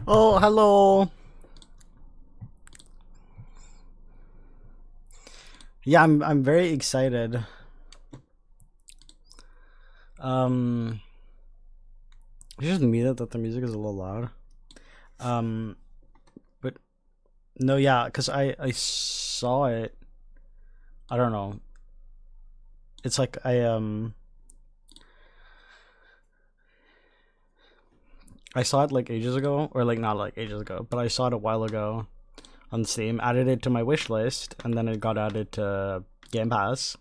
Oh, hello. Yeah, I'm very excited. Um, it's just me that the music is a little loud. Um, but no, yeah, cause I saw it. I don't know. It's like I saw it like ages ago, or like not like ages ago, but I saw it a while ago on Steam. Added it to my wish list, and then it got added to Game Pass.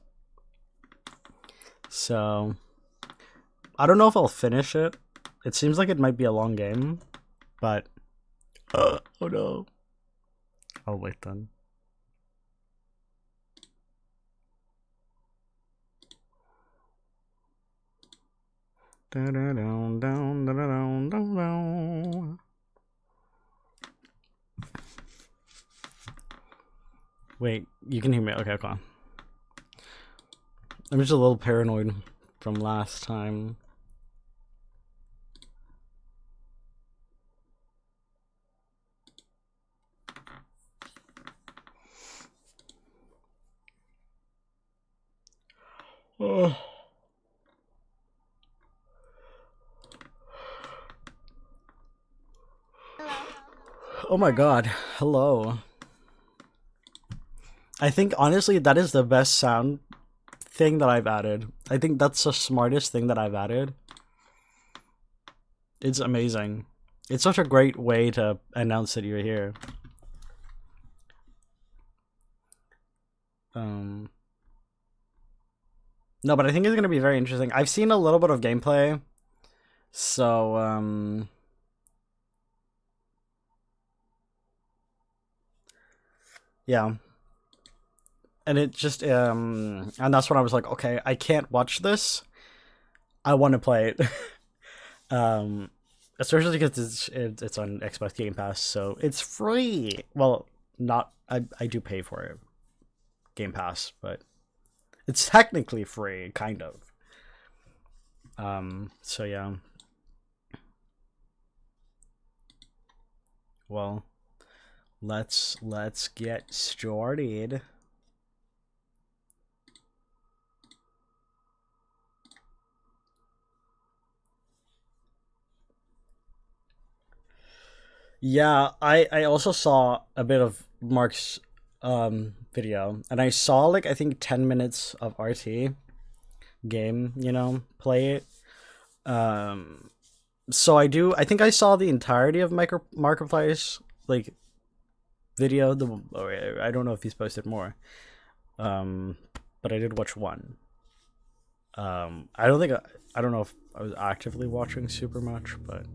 So I don't know if I'll finish it. It seems like it might be a long game, but oh no. I'll wait then. Wait, you can hear me? Okay, okay. I'm just a little paranoid from last time. Oh. Oh my god. Hello. I think honestly that is the best sound thing that I've added. I think that's the smartest thing that I've added. It's amazing. It's such a great way to announce that you're here. Um No, but I think it's gonna be very interesting. I've seen a little bit of gameplay, so yeah, and it just and that's when I was like, okay, I can't watch this. I want to play it. um, Especially because it's on Xbox Game Pass, so it's free. Well, not I do pay for it, Game Pass, but it's technically free, kind of. So yeah. Well, let's get started. Yeah, I also saw a bit of Mark's video, and I saw like I think 10 minutes of RT game, play it. Um so I think I saw the entirety of Markiplier's like video. I don't know if he's posted more. Um but I did watch one. I don't know if I was actively watching super much, but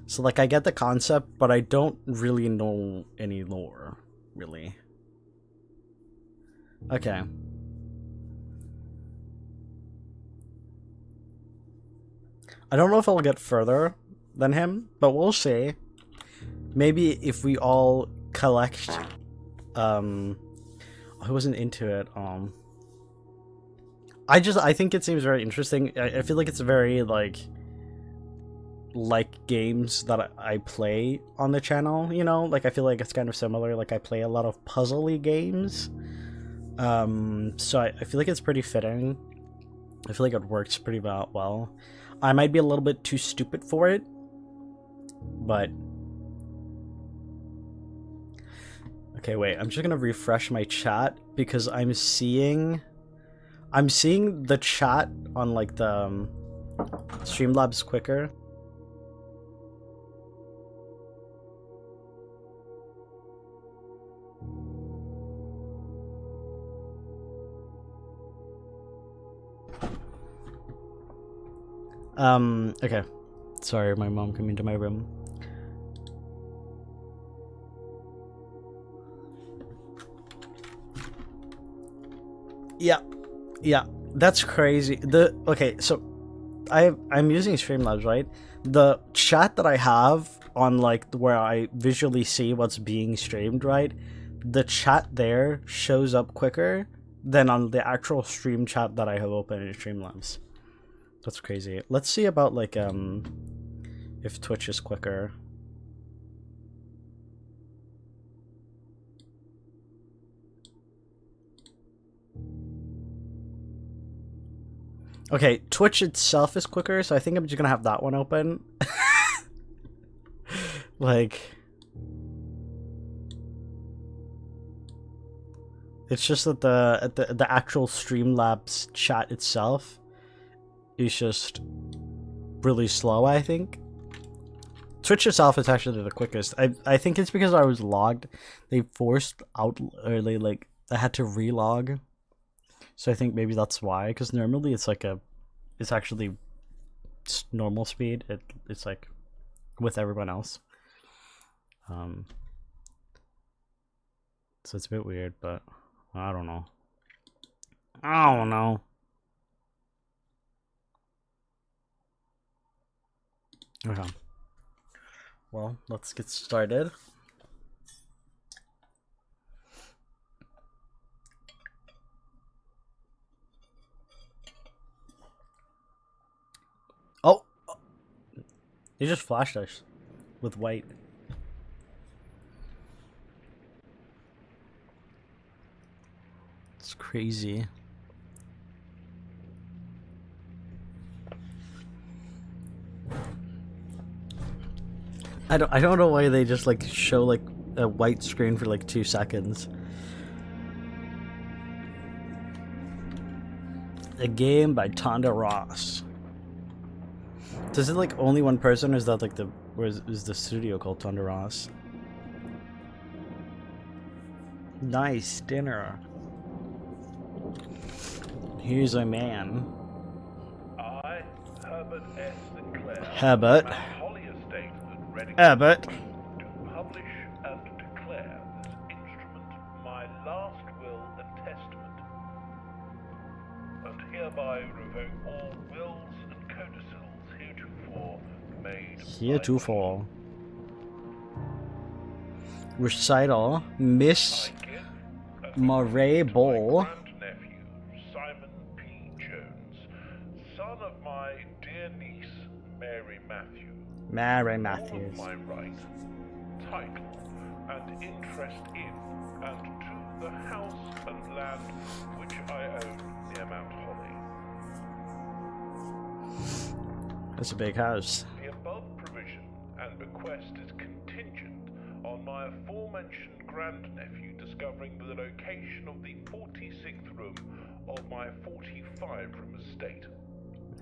so like I get the concept, but I don't really know any lore, really. Okay. I don't know if I'll get further than him, but we'll see. Maybe if we all collect um I wasn't into it. I think it seems very interesting. I feel like it's very like games that I play on the channel, Like I feel like it's kind of similar. Like I play a lot of puzzly games. So I feel like it's pretty fitting. I feel like it works pretty well. I might be a little bit too stupid for it, but okay, wait. I'm just gonna refresh my chat because I'm seeing the chat on like the Streamlabs quicker. Okay. Sorry, my mom came into my room. Yeah, yeah, that's crazy. So I'm using Streamlabs, right? The chat that I have on like where I visually see what's being streamed, right? The chat there shows up quicker than on the actual stream chat that I have open in Streamlabs. That's crazy. Let's see about like if Twitch is quicker. Okay, Twitch itself is quicker, so I think I'm just gonna have that one open. Like, it's just that the actual Streamlabs chat itself is just really slow, I think. Twitch itself is actually the quickest. I think it's because I was logged. They forced out, or they like, I had to relog. So I think maybe that's why, because normally it's like it's actually normal speed. It's like with everyone else. So it's a bit weird, but I don't know. I don't know. Okay. Well, let's get started. Oh! They just flashed us with white. It's crazy. I don't know why they just like show like a white screen for like 2 seconds. A game by Tonda Ross. Is it like only one person, or is that like is the studio called Tonda Ross? Nice dinner. Here's a man. I, Herbert S. Sinclair, Herbert. Mount Holly Estate at Reading, Herbert. do publish and declare this instrument my last will and testament, and hereby revoke all wills and codicils heretofore made. Heretofore. Recital, Miss Murray Bowl. Grandnephew, Simon P. Jones, son of my dear niece, Mary Matthew. Mary All Matthews. of my right, title, and interest in, and to the house and land which I own near Mount Holly. That's a big house. The above provision and bequest is contingent on my aforementioned grandnephew discovering the location of the 46th room of my 45-room estate.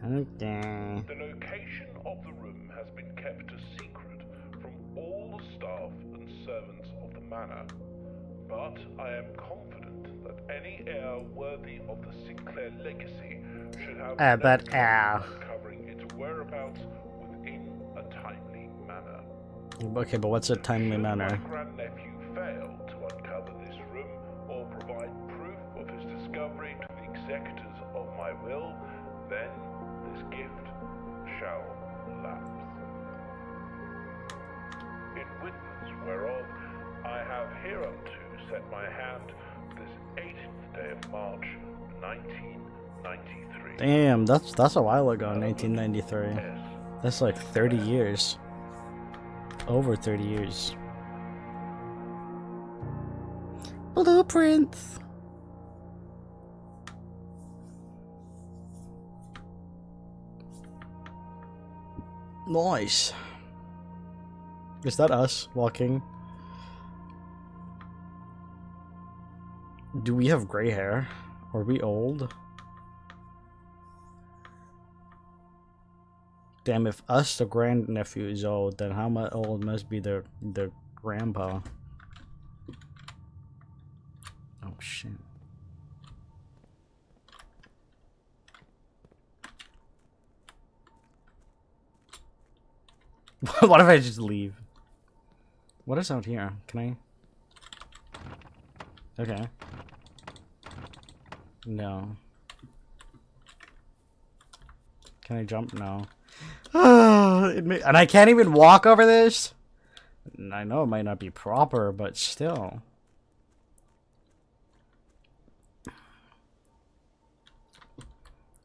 Okay. The location of the room has been kept a secret from all the staff and servants of the manor, but I am confident that any heir worthy of the Sinclair legacy should have no But trouble uncovering its whereabouts within a timely manner. Okay, but what's a timely Should manner? my grandnephew fail to uncover this room or provide proof of his discovery to the executors of my will, then this gift shall lapse. In witness whereof I have hereunto set my hand this 18th day of March, 1993. Damn, that's a while ago, 1993. That's like 30 years. Over 30 years. Blueprints. Nice. Is that us walking? Do we have gray hair? Are we old? Damn, if us, the grandnephew, is old, then how much old must be their grandpa? Oh shit. What if I just leave? What is out here? Can I? Okay. No. Can I jump? No. And I can't even walk over this? I know it might not be proper, but still.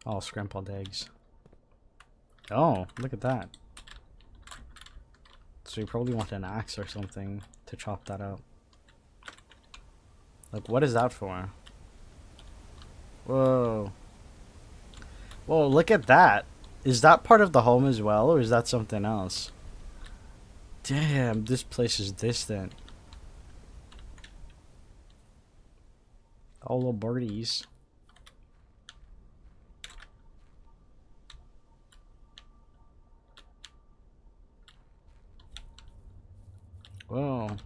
Oh, scrambled eggs. Oh, look at that. So you probably want an axe or something to chop that up. Like, what is that for? Whoa. Whoa, look at that. Is that part of the home as well, or is that something else? Damn, this place is distant. All the birdies. Whoa.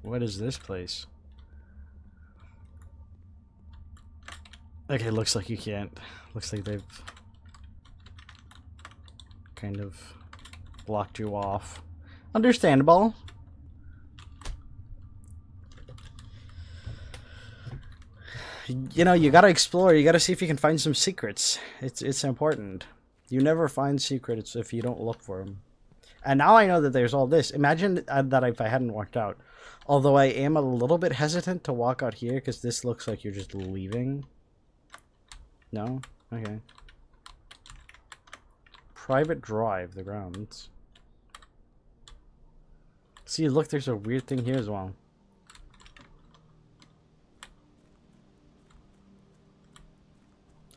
What is this place? Okay, looks like you can't. Looks like they've kind of blocked you off. Understandable. You know, you gotta explore. You gotta see if you can find some secrets. It's important. You never find secrets if you don't look for them. And now I know that there's all this. Imagine that if I hadn't walked out. Although I am a little bit hesitant to walk out here because this looks like you're just leaving. No? Okay. Private drive, the grounds. See, look, there's a weird thing here as well.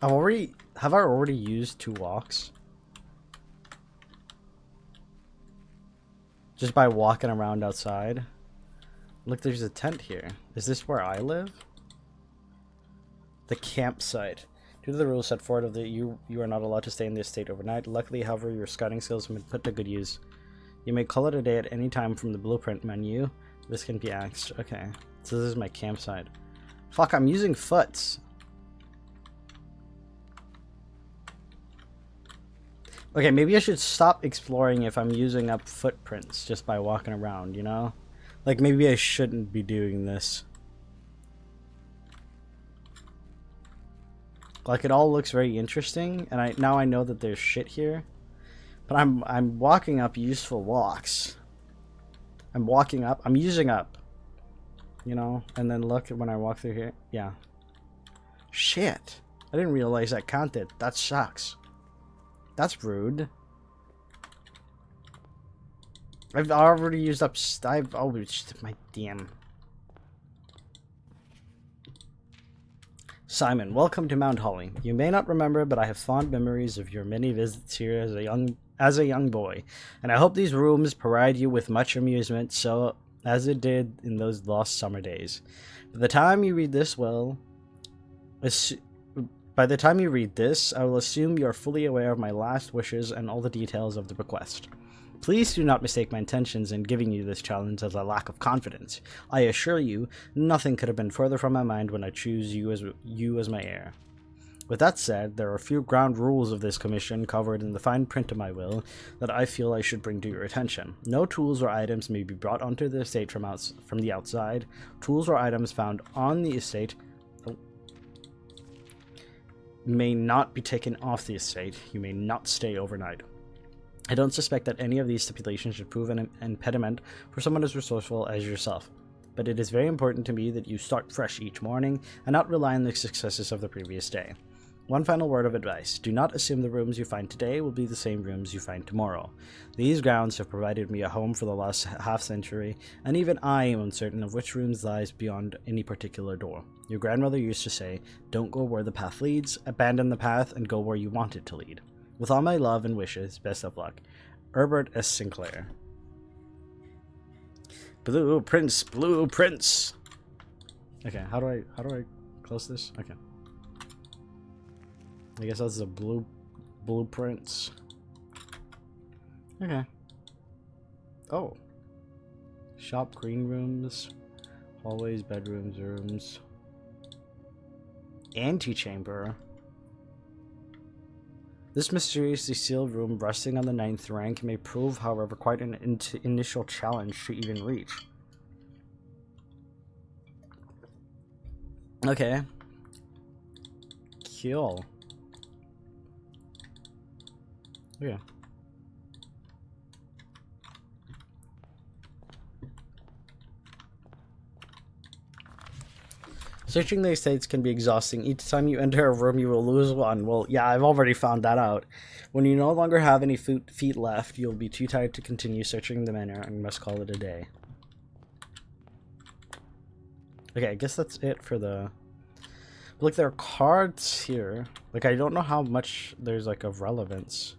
Have I already used 2 walks? Just by walking around outside? Look, there's a tent here. Is this where I live? The campsite. Due to the rules set forward of the you are not allowed to stay in this state overnight. Luckily, however, your scouting skills have been put to good use. You may call it a day at any time from the blueprint menu. This can be axed. Okay. So this is my campsite. Fuck, I'm using foots. Okay, maybe I should stop exploring if I'm using up footprints just by walking around, you know? Like, maybe I shouldn't be doing this. Like, it all looks very interesting, and now I know that there's shit here. But I'm walking up useful walks. I'm walking up. I'm using up. You know? And then look when I walk through here. Yeah. Shit. I didn't realize that counted. That sucks. That's rude. I've already used up. My damn. Simon, welcome to Mount Holly. You may not remember, but I have fond memories of your many visits here as a young boy, and I hope these rooms provide you with much amusement, so as it did in those lost summer days. By the time you read this, I will assume you are fully aware of my last wishes and all the details of the request. Please do not mistake my intentions in giving you this challenge as a lack of confidence. I assure you, nothing could have been further from my mind when I choose you as my heir. With that said, there are a few ground rules of this commission covered in the fine print of my will that I feel I should bring to your attention. No tools or items may be brought onto the estate from the outside. Tools or items found on the estate may not be taken off the estate. You may not stay overnight. I don't suspect that any of these stipulations should prove an impediment for someone as resourceful as yourself, but it is very important to me that you start fresh each morning and not rely on the successes of the previous day. One final word of advice. Do not assume the rooms you find today will be the same rooms you find tomorrow. These grounds have provided me a home for the last half-century, and even I am uncertain of which rooms lies beyond any particular door. Your grandmother used to say, "Don't go where the path leads, abandon the path and go where you want it to lead." With all my love and wishes, best of luck. Herbert S. Sinclair. Blueprints, blueprints. Okay, how do I close this? Okay. I guess that's the blueprints. Okay. Oh. Shop, green rooms, hallways, bedrooms, rooms. Antechamber. This mysteriously sealed room resting on the 9th rank may prove, however, quite an initial challenge to even reach. Okay. Cool. Yeah. Searching the estates can be exhausting. Each time you enter a room, you will lose one. Well, yeah, I've already found that out. When you no longer have any feet left, you'll be too tired to continue searching the manor and must call it a day. Okay, I guess that's it for the Look, there are cards here. Like, I don't know how much there's like of relevance.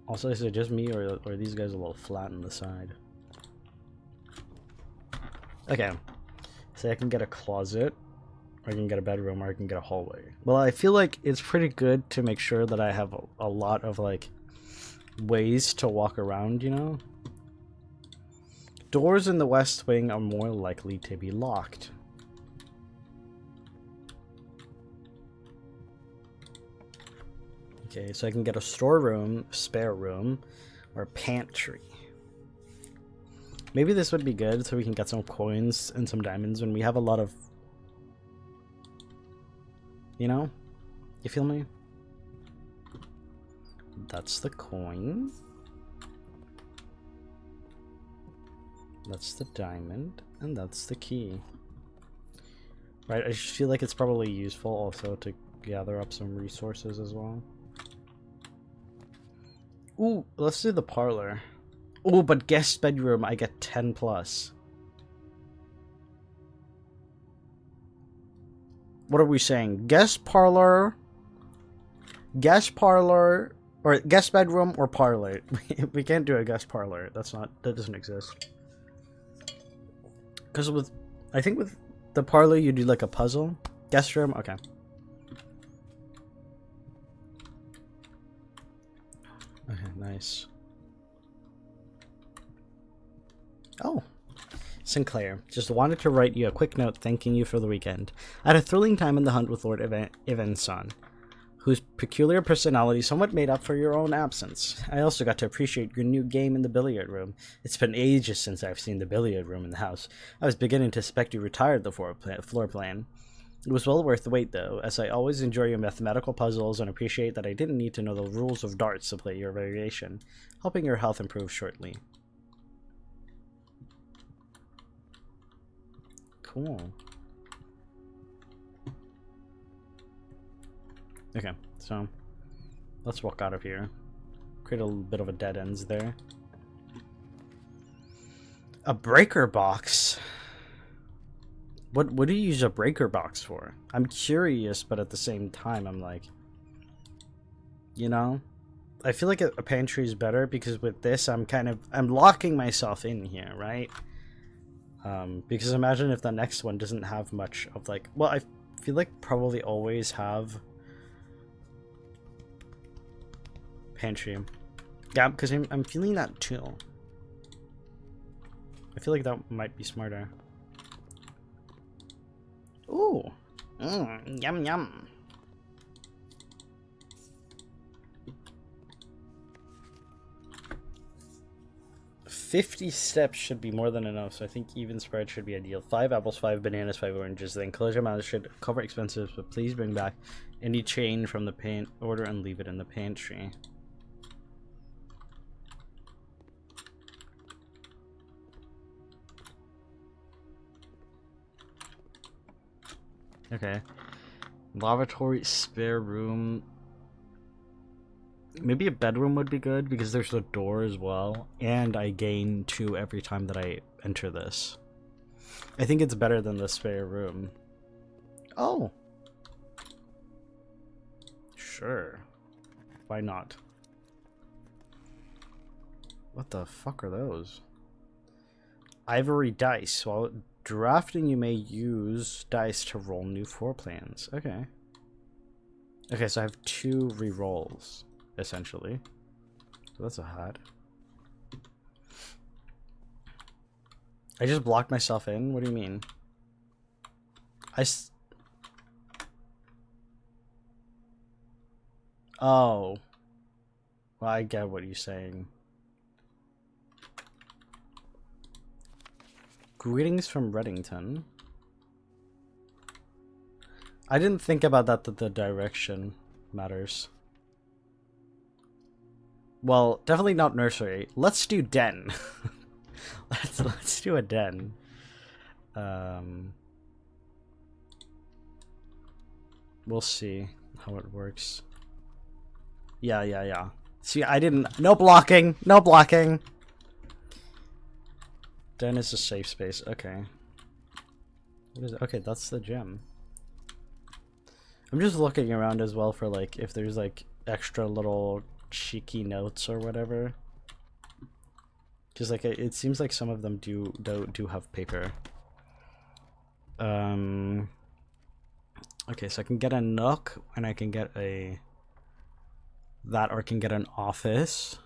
Also, is it just me or are these guys a little flat on the side? Okay. Say I can get a closet, or I can get a bedroom, or I can get a hallway. Well, I feel like it's pretty good to make sure that I have a lot of like ways to walk around, you know? Doors in the west wing are more likely to be locked. Okay, so I can get a storeroom, spare room, or pantry. Maybe this would be good so we can get some coins and some diamonds when we have a lot of... You know? You feel me? That's the coin. That's the diamond. And that's the key. Right, I just feel like it's probably useful also to gather up some resources as well. Ooh, let's do the parlor. Oh, but guest bedroom, I get 10 plus. What are we saying? Guest parlor, or guest bedroom or parlor. We can't do a guest parlor. That doesn't exist. Because I think with the parlor you do like a puzzle. Guest room, okay. Okay, nice. Oh, Sinclair. Just wanted to write you a quick note thanking you for the weekend. I had a thrilling time in the hunt with Lord Evanson, whose peculiar personality somewhat made up for your own absence. I also got to appreciate your new game in the billiard room. It's been ages since I've seen the billiard room in the house. I was beginning to suspect you retired the floor plan. It was well worth the wait, though, as I always enjoy your mathematical puzzles and appreciate that I didn't need to know the rules of darts to play your variation, helping your health improve shortly. Cool. Okay, so let's walk out of here. Create a little bit of a dead ends there. A breaker box? What do you use a breaker box for? I'm curious, but at the same time, I'm like, you know, I feel like a pantry is better because with this, I'm locking myself in here, right? Because imagine if the next one doesn't have much of like, well, I feel like probably always have pantry. Yeah, because I'm feeling that too. I feel like that might be smarter. Ooh, yum yum. $50 steps should be more than enough, so I think even spread should be ideal. 5 apples, 5 bananas, 5 oranges. The enclosure amount should cover expenses, but please bring back any change from the order and leave it in the pantry. Okay. Lavatory, spare room. Maybe a bedroom would be good because there's a door as well, and I gain 2 every time that I enter this. I think it's better than the spare room. Oh. Sure. Why not? What the fuck are those? Ivory dice. While drafting, you may use dice to roll new floor plans. Okay. Okay, so I have 2 re-rolls, essentially. So that's a hat. I just blocked myself in? What do you mean? Oh. Well, I get what you're saying. Greetings from Reddington. I didn't think about that the direction matters. Well, definitely not nursery. Let's do den. let's do a den. We'll see how it works. Yeah. See, I didn't. No blocking. No blocking. Den is a safe space. Okay. What is it? Okay, that's the gem. I'm just looking around as well for like if there's like extra little cheeky notes or whatever. Because like it seems like some of them do have paper. Okay, so I can get a nook and I can get a that, or I can get an office.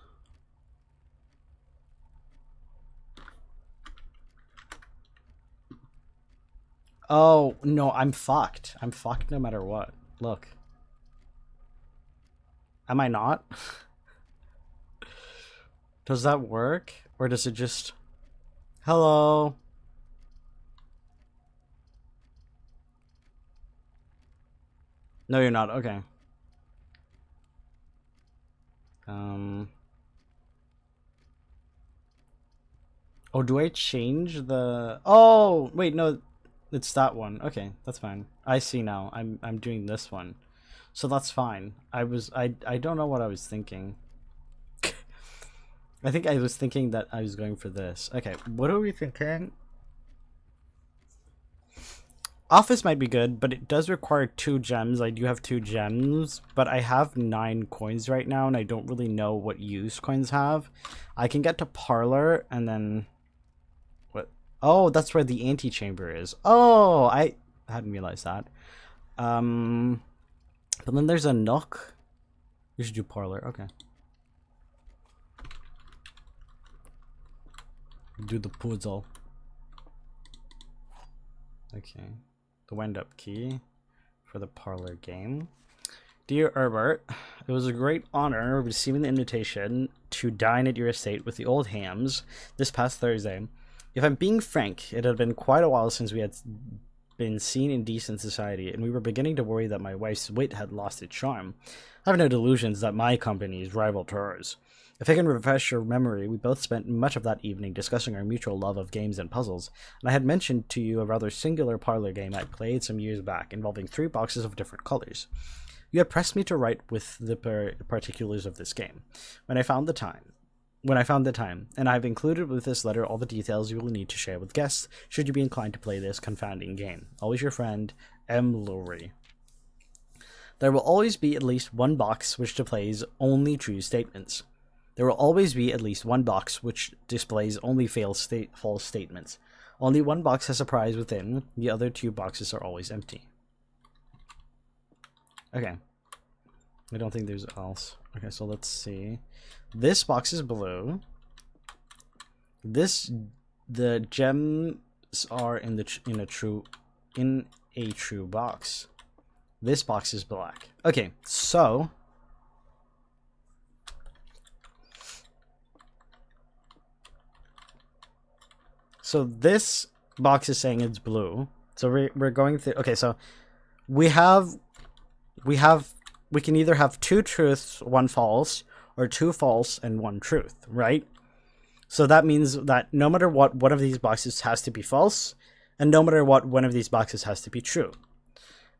Oh no, I'm fucked. I'm fucked no matter what. Look. Am I not? Does that work? Or does it just... Hello? No, you're not. Okay. Oh, do I change the... Oh, wait, no. It's that one. Okay, that's fine. I see now. I'm doing this one. So that's fine. I don't know what I was thinking. I think I was thinking that I was going for this. Okay, what are we thinking? Office might be good, but it does require 2 gems. I do have 2 gems, but I have 9 coins right now, and I don't really know what use coins have. I can get to Parlor, and then... What? Oh, that's where the antechamber is. Oh, I hadn't realized that. But then there's a nook. We should do Parlor. Okay. Do the puzzle. Okay. The wind up key for the Parlor game. Dear Herbert, it was a great honor receiving the invitation to dine at your estate with the old hams this past Thursday. If I'm being frank, it had been quite a while since we had been seen in decent society, and we were beginning to worry that my wife's wit had lost its charm. I have no delusions that my company is rival to hers. If I can refresh your memory, we both spent much of that evening discussing our mutual love of games and puzzles, and I had mentioned to you a rather singular parlor game I played some years back, involving 3 boxes of different colors. You had pressed me to write with the particulars of this game. When I found the time, and I've included with this letter all the details you will need to share with guests, should you be inclined to play this confounding game. Always your friend, M. Lurie. There will always be at least one box which displays only true statements. There will always be at least one box which displays only false statements. Only one box has a prize within, the other 2 boxes are always empty. Okay. I don't think there's else. Okay, so let's see. This box is blue. The gems are in a true box. This box is black. Okay, so this box is saying it's blue. So we're going through. Okay, so we can either have 2 truths, 1 false, or 2 false and 1 truth, right? So that means that no matter what, one of these boxes has to be false, and no matter what, one of these boxes has to be true.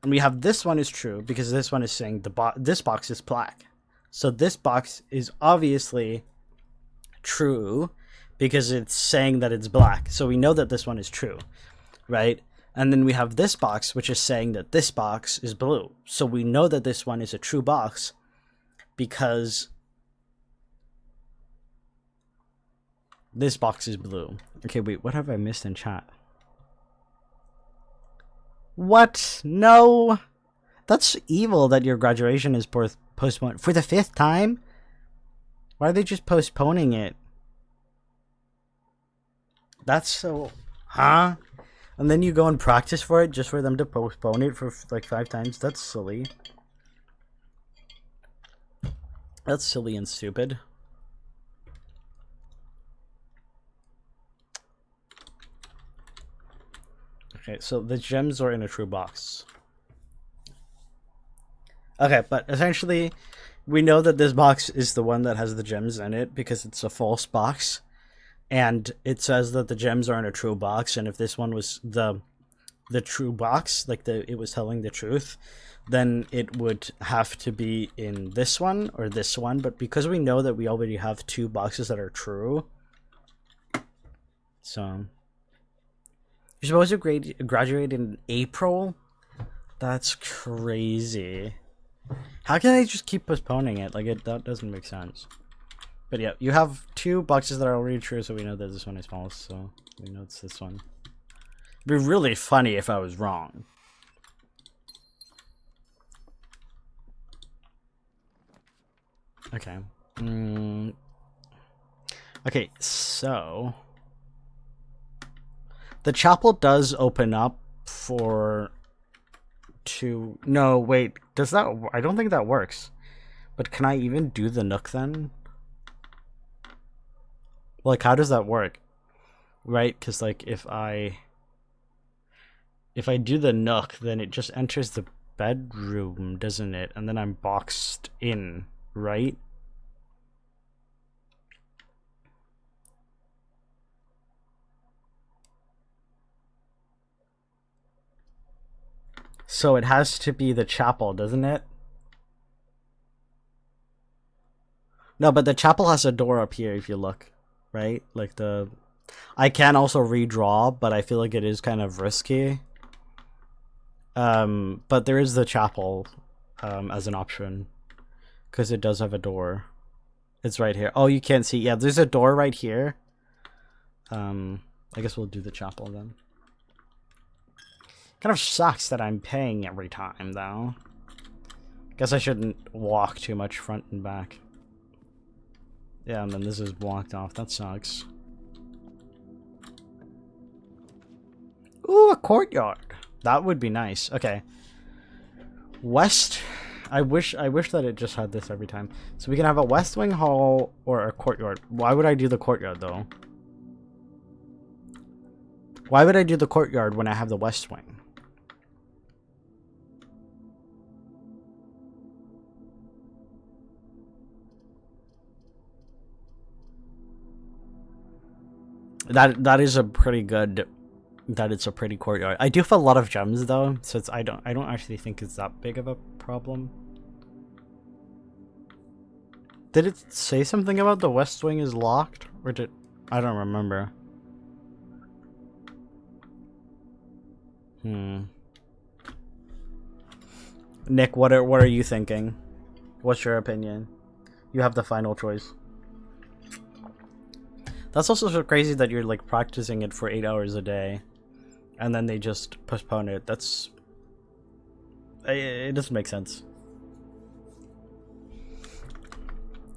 And we have this one is true because this one is saying this box is black. So this box is obviously true because it's saying that it's black. So we know that this one is true, right? And then we have this box, which is saying that this box is blue. So we know that this one is a true box because this box is blue. Okay, wait, what have I missed in chat? What? No! That's evil that your graduation is postponed. For the 5th time? Why are they just postponing it? That's so... Huh? And then you go and practice for it just for them to postpone it for like 5 times? That's silly. That's silly and stupid. Okay, so the gems are in a true box. Okay, but essentially, we know that this box is the one that has the gems in it because it's a false box. And it says that the gems are in a true box, and if this one was the true box, like it was telling the truth, then it would have to be in this one or this one. But because we know that we already have 2 boxes that are true, so you're supposed to graduate in April. That's crazy. How can they just keep postponing it? Like, that doesn't make sense. But yeah, you have 2 boxes that are already true, so we know that this one is false, so we know it's this one. It'd be really funny if I was wrong. Okay. Okay, so the chapel does open up for no, wait, does that? I don't think that works. But can I even do the Nook then? Like, how does that work? Right? Because like if I do the Nook, then it just enters the bedroom, doesn't it? And then I'm boxed in, right? So it has to be the chapel, doesn't it? No, but the chapel has a door up here if you look, right? Like the... I can also redraw, but I feel like it is kind of risky. But there is the chapel as an option, because it does have a door. It's right here. Oh, you can't see. Yeah, there's a door right here. I guess we'll do the chapel then. Kind of sucks that I'm paying every time, though. Guess I shouldn't walk too much front and back. Yeah, and then this is blocked off. That sucks. Ooh, a courtyard. That would be nice. Okay. West. I wish that it just had this every time. So we can have a west wing hall or a courtyard. Why would I do the courtyard though? Why would I do the courtyard when I have the west wing? That is a pretty good. That it's a pretty courtyard. I do have a lot of gems though, so I don't actually think it's that big of a problem. Did it say something about the west wing is locked, or did I don't remember? Nick, what are you thinking? What's your opinion? You have the final choice. That's also so crazy that you're like practicing it for 8 hours a day, and then they just postpone it. That's... it doesn't make sense.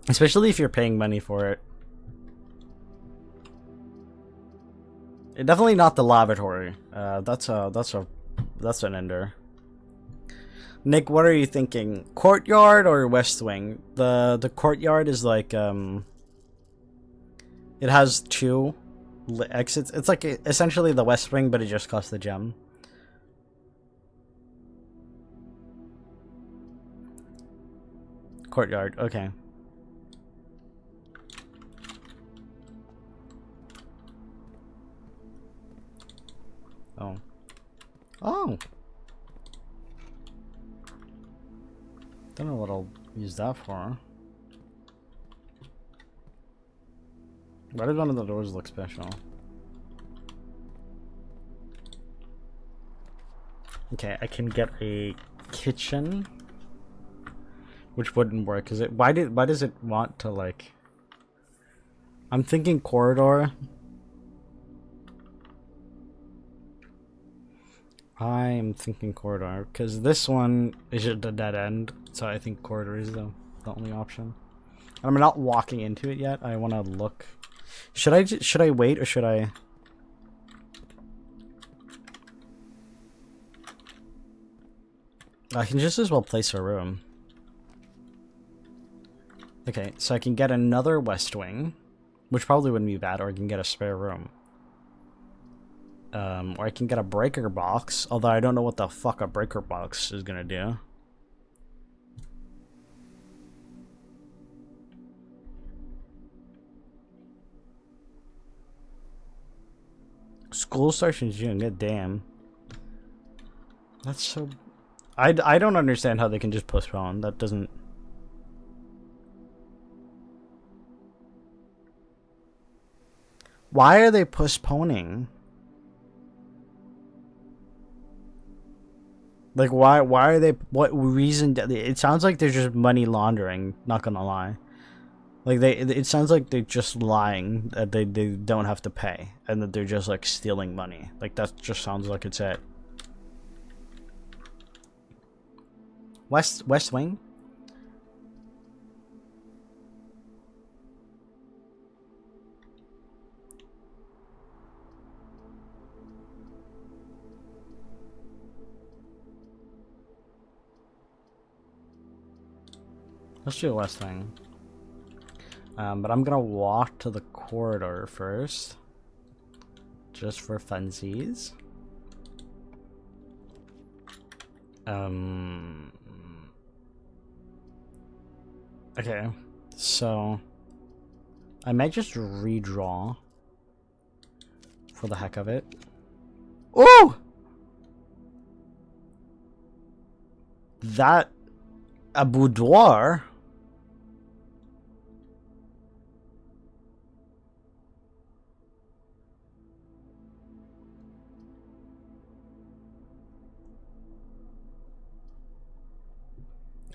Especially if you're paying money for it. Definitely not the lavatory. That's an ender. Nick, what are you thinking? Courtyard or west wing? The courtyard is like it has 2 exits. It's like essentially the west wing, but it just costs the gem. Courtyard, okay. Oh. Oh! Don't know what I'll use that for. Why does one of the doors look special? Okay, I can get a kitchen, which wouldn't work. Cause it why does it want to like? I'm thinking corridor. I'm thinking corridor because this one is just a dead end, so I think corridor is the only option. I'm not walking into it yet. I want to look. Should I wait or should I? I can just as well place a room. Okay, so I can get another west wing, which probably wouldn't be bad, or I can get a spare room. Or I can get a breaker box, although I don't know what the fuck a breaker box is gonna do. School starts in June, god damn. That's so... I don't understand how they can just postpone. That doesn't... Why are they postponing? Like, why are they, what reason, it sounds like they're just money laundering, not gonna lie. Like, it sounds like they're just lying, that they don't have to pay, and that they're just, like, stealing money. Like, that just sounds like it's it. West Wing? Let's do West Wing. But I'm gonna walk to the corridor first. Just for funsies. Okay, so I might just redraw for the heck of it. Ooh! That a boudoir?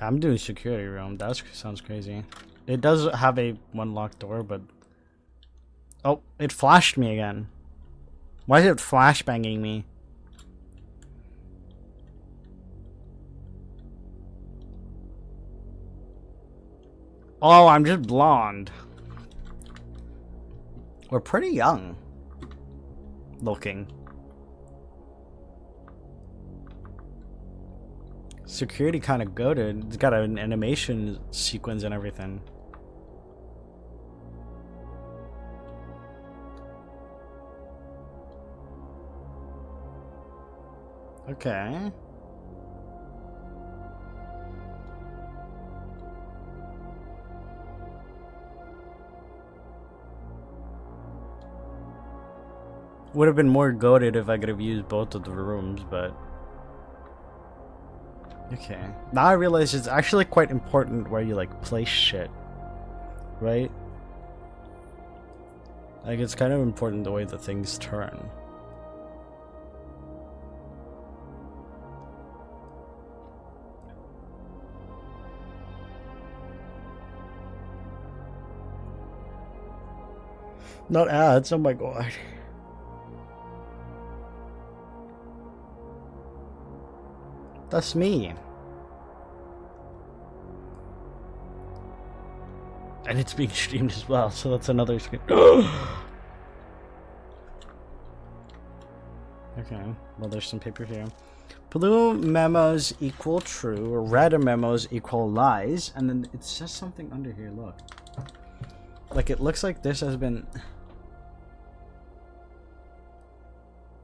I'm doing security room. That sounds crazy. It does have a one locked door, but oh, it flashed me again. Why is it flashbanging me? Oh, I'm just blonde. We're pretty young looking. Security kind of goated. It's got an animation sequence and everything. Okay. Would have been more goated if I could have used both of the rooms, but okay. Now I realize it's actually quite important where you like place shit, right? Like it's kind of important the way that things turn. Not ads, oh my god. That's me. And it's being streamed as well, so that's another screen. Okay, well there's some paper here. Blue memos equal true, or red memos equal lies, and then it says something under here, look. Like it looks like this has been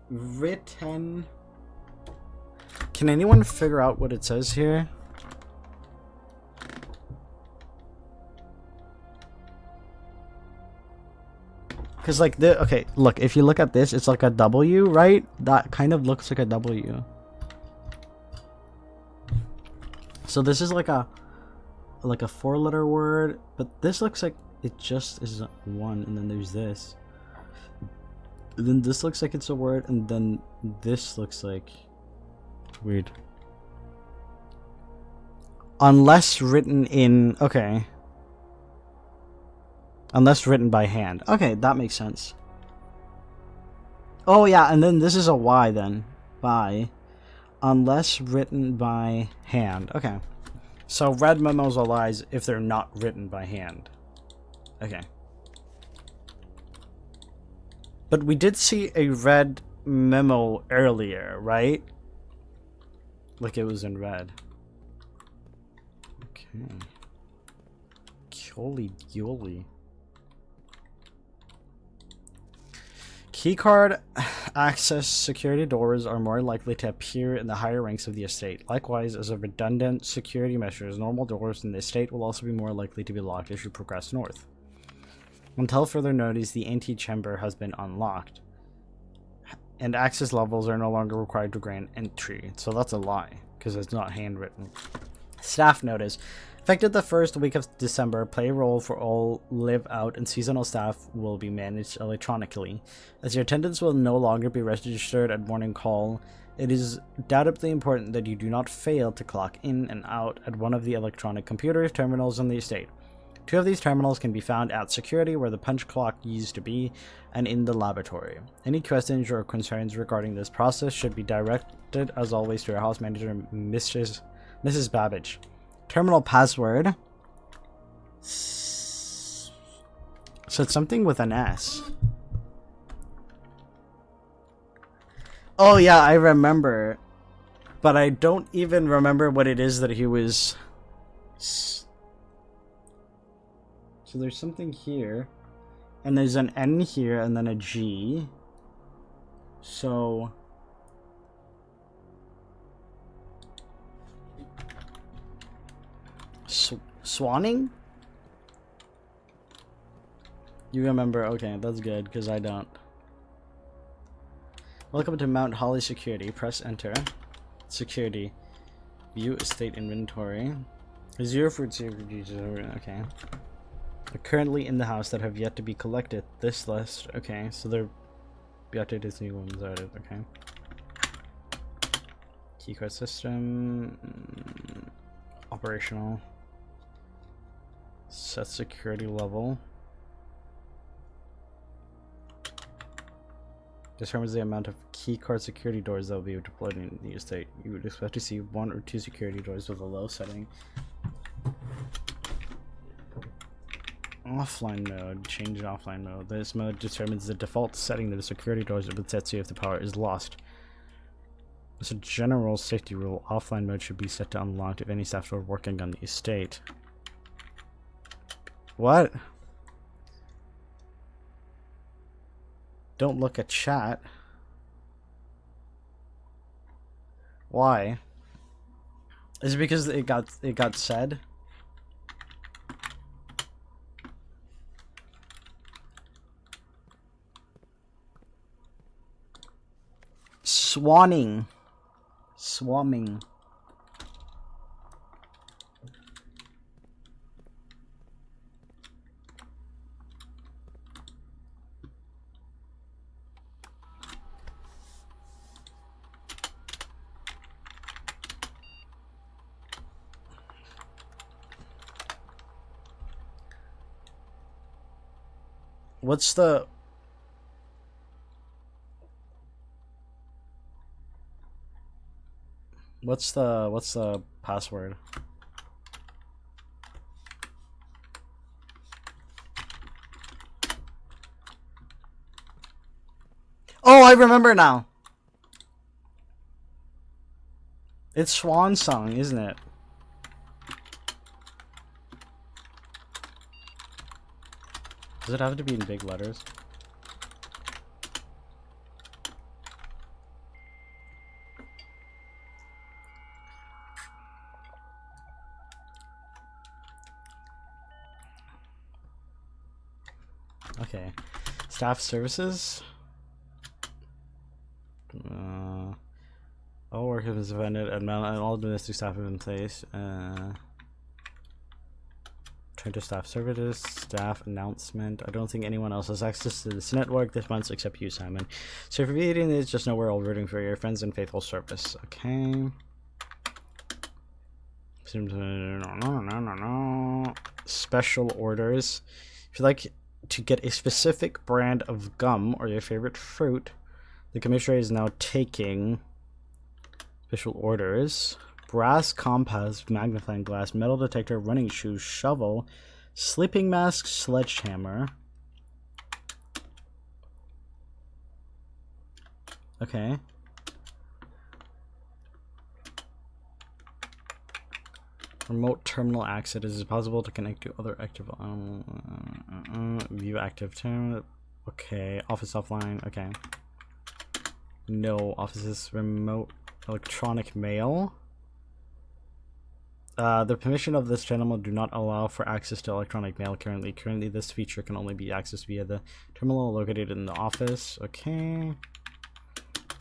written. Can anyone figure out what it says here? Because like the okay, look, if you look at this, it's like a W, right? That kind of looks like a W. So this is like a 4-letter word, but this looks like it just is one, and then there's this. And then this looks like it's a word, and then this looks like weird. Unless written in okay. Unless written by hand. Okay, that makes sense. Oh yeah, and then this is a Y then. By. Unless written by hand. Okay. So red memos are lies if they're not written by hand. Okay. But we did see a red memo earlier, right? Like it was in red. Okay. Holy Yoli. Keycard access security doors are more likely to appear in the higher ranks of the estate. Likewise, as a redundant security measures, normal doors in the estate will also be more likely to be locked as you progress north. Until further notice, the antechamber has been unlocked, and access levels are no longer required to grant entry. So that's a lie, because it's not handwritten. Staff notice. Effective the first week of December, payroll for all live out and seasonal staff will be managed electronically. As your attendance will no longer be registered at morning call, it is doubly important that you do not fail to clock in and out at one of the electronic computer terminals on the estate. 2 of these terminals can be found at security, where the punch clock used to be, and in the laboratory. Any questions or concerns regarding this process should be directed, as always, to your house manager, Mrs. Babbage. Terminal password. So it's something with an S. Oh yeah, I remember. But I don't even remember what it is that he was... So there's something here. And there's an N here and then a G. So... Swanning? You remember? Okay, that's good, because I don't. Welcome to Mount Holly Security. Press enter. Security. View estate inventory. 0 fruit securities. Okay. They're currently in the house that have yet to be collected. This list. Okay, so they're updated new ones added. Okay. Keycard system. Operational. Set security level. Determines the amount of keycard security doors that will be deployed in the estate. You would expect to see 1 or 2 security doors with a low setting. Offline mode. Change offline mode. This mode determines the default setting that the security doors will be set to if the power is lost. As a general safety rule, offline mode should be set to unlocked if any staff are working on the estate. What? Don't look at chat. Why? Is it because it got said? Swanning. Swamming. What's the password? Oh, I remember now. It's Swan Song, isn't it? Does it have to be in big letters? Okay. Staff services. All work has been ended and all domestic staff have been placed. Turn to staff services, staff announcement. I don't think anyone else has access to this network this month except you, Simon. So if you're reading this, just know we're all rooting for your friends and faithful service. Okay. Special orders. If you'd like to get a specific brand of gum or your favorite fruit, the commissioner is now taking special orders. Brass compass, magnifying glass, metal detector, running shoes, shovel, sleeping mask, sledgehammer. Okay. Remote terminal access. Is it possible to connect to other active view active terminal? Okay. Office offline. Okay. No. Offices remote electronic mail. The permission of this terminal do not allow for access to electronic mail currently. Currently, this feature can only be accessed via the terminal located in the office. Okay.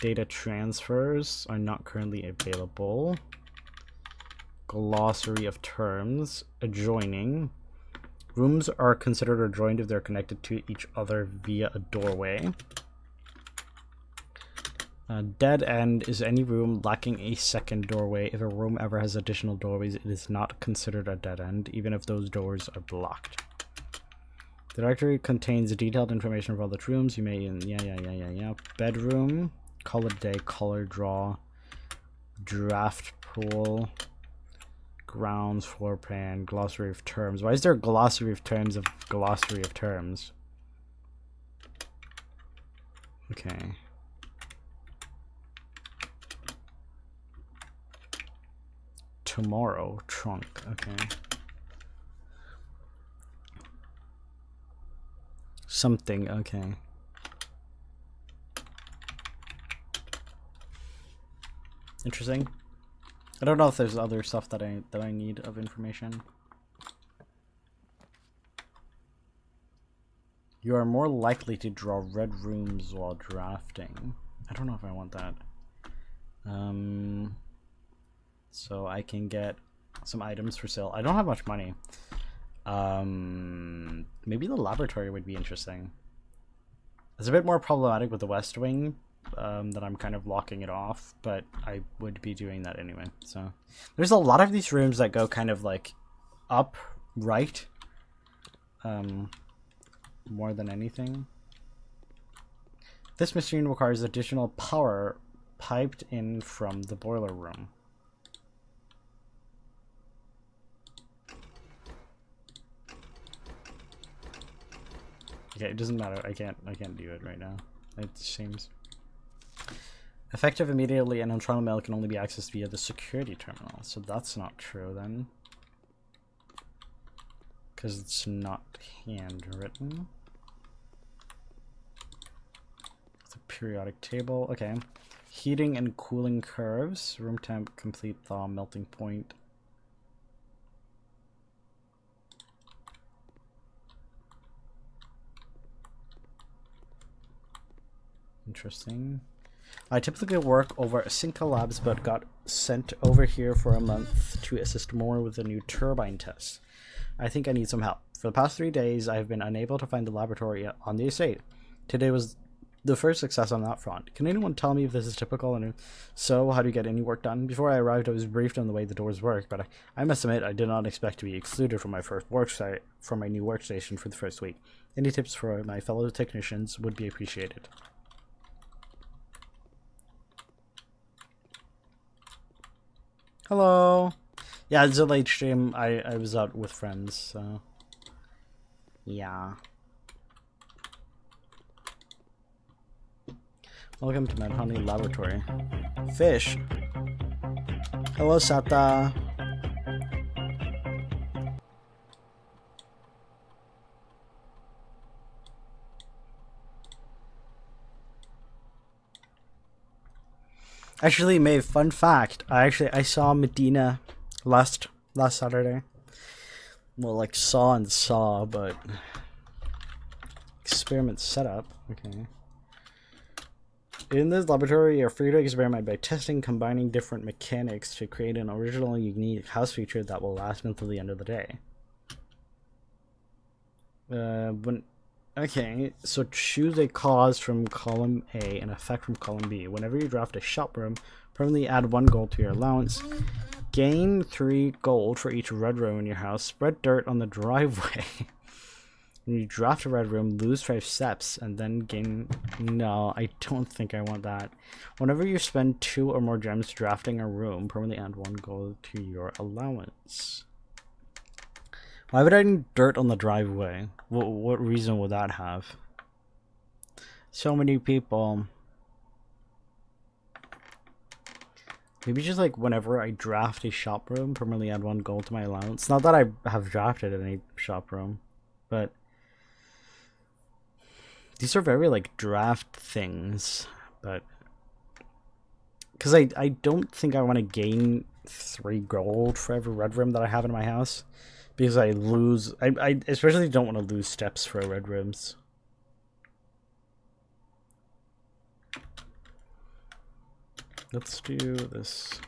Data transfers are not currently available. glossary of terms. Adjoining. Rooms are considered adjoined if they're connected to each other via a doorway. Dead end is any room lacking a second doorway. If a room ever has additional doorways, it is not considered a dead end, even if those doors are blocked. The directory contains detailed information for all the rooms. You may, yeah. Bedroom, color day, color draw, draft pool, grounds, floor plan, glossary of terms. Why is there a glossary of terms of glossary of terms? Okay. Tomorrow, trunk, okay. Something, okay. Interesting. I don't know if there's other stuff that I need of information. You are more likely to draw red rooms while drafting. I don't know if I want that. So I can get some items for sale. I don't have much money. Maybe the laboratory would be interesting. It's a bit more problematic with the West Wing, that I'm kind of locking it off, but I would be doing that anyway. So there's a lot of these rooms that go kind of like up, right, more than anything. This machine requires additional power piped in from the boiler room. Okay, it doesn't matter. I can't do it right now. It seems effective immediately, and neutrino mail can only be accessed via the security terminal. So that's not true then, because it's not handwritten. It's a periodic table. Okay, heating and cooling curves, room temp, complete thaw, melting point. Interesting. I typically work over at Cinca Labs, but got sent over here for a month to assist more with the new turbine test. I think I need some help. For the past 3 days, I have been unable to find the laboratory on the estate. Today was the first success on that front. Can anyone tell me if this is typical, and if so, how do you get any work done? Before I arrived, I was briefed on the way the doors work, but I must admit I did not expect to be excluded from my first worksite from my new workstation for the first week. Any tips for my fellow technicians would be appreciated. Hello. Yeah, it's a late stream. I was out with friends, so yeah. Welcome to Madhoney Laboratory. Fish. Hello, Sata. Actually, Maeve, fun fact. I saw Medina last Saturday. Well, like saw, but experiment setup. Okay. In this laboratory, you're free to experiment by testing, combining different mechanics to create an original, unique house feature that will last until the end of the day. Okay, so choose a cause from column A and effect from column B. Whenever you draft a shop room, permanently add 1 gold to your allowance. Gain 3 gold for each red room in your house. Spread dirt on the driveway. When you draft a red room, lose 5 steps and then gain... No, I don't think I want that. Whenever you spend 2 or more gems drafting a room, permanently add 1 gold to your allowance. Why would I need dirt on the driveway? What reason would that have? So many people. Maybe just like whenever I draft a shop room, permanently add 1 gold to my allowance. Not that I have drafted any shop room, but these are very like draft things. But because I don't think I want to gain 3 gold for every red room that I have in my house. Because I lose... I especially don't want to lose steps for red rooms. Let's do this.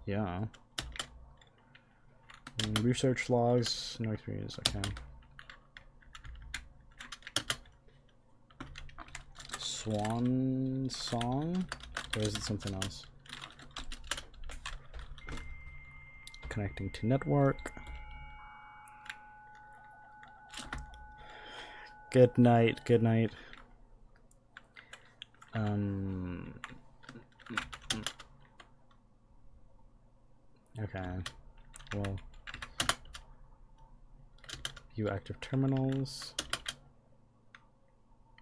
Yeah. Research logs, no experience, okay. Swan song? Or is it something else? Connecting to network. Good night, good night. Okay, well, view active terminals.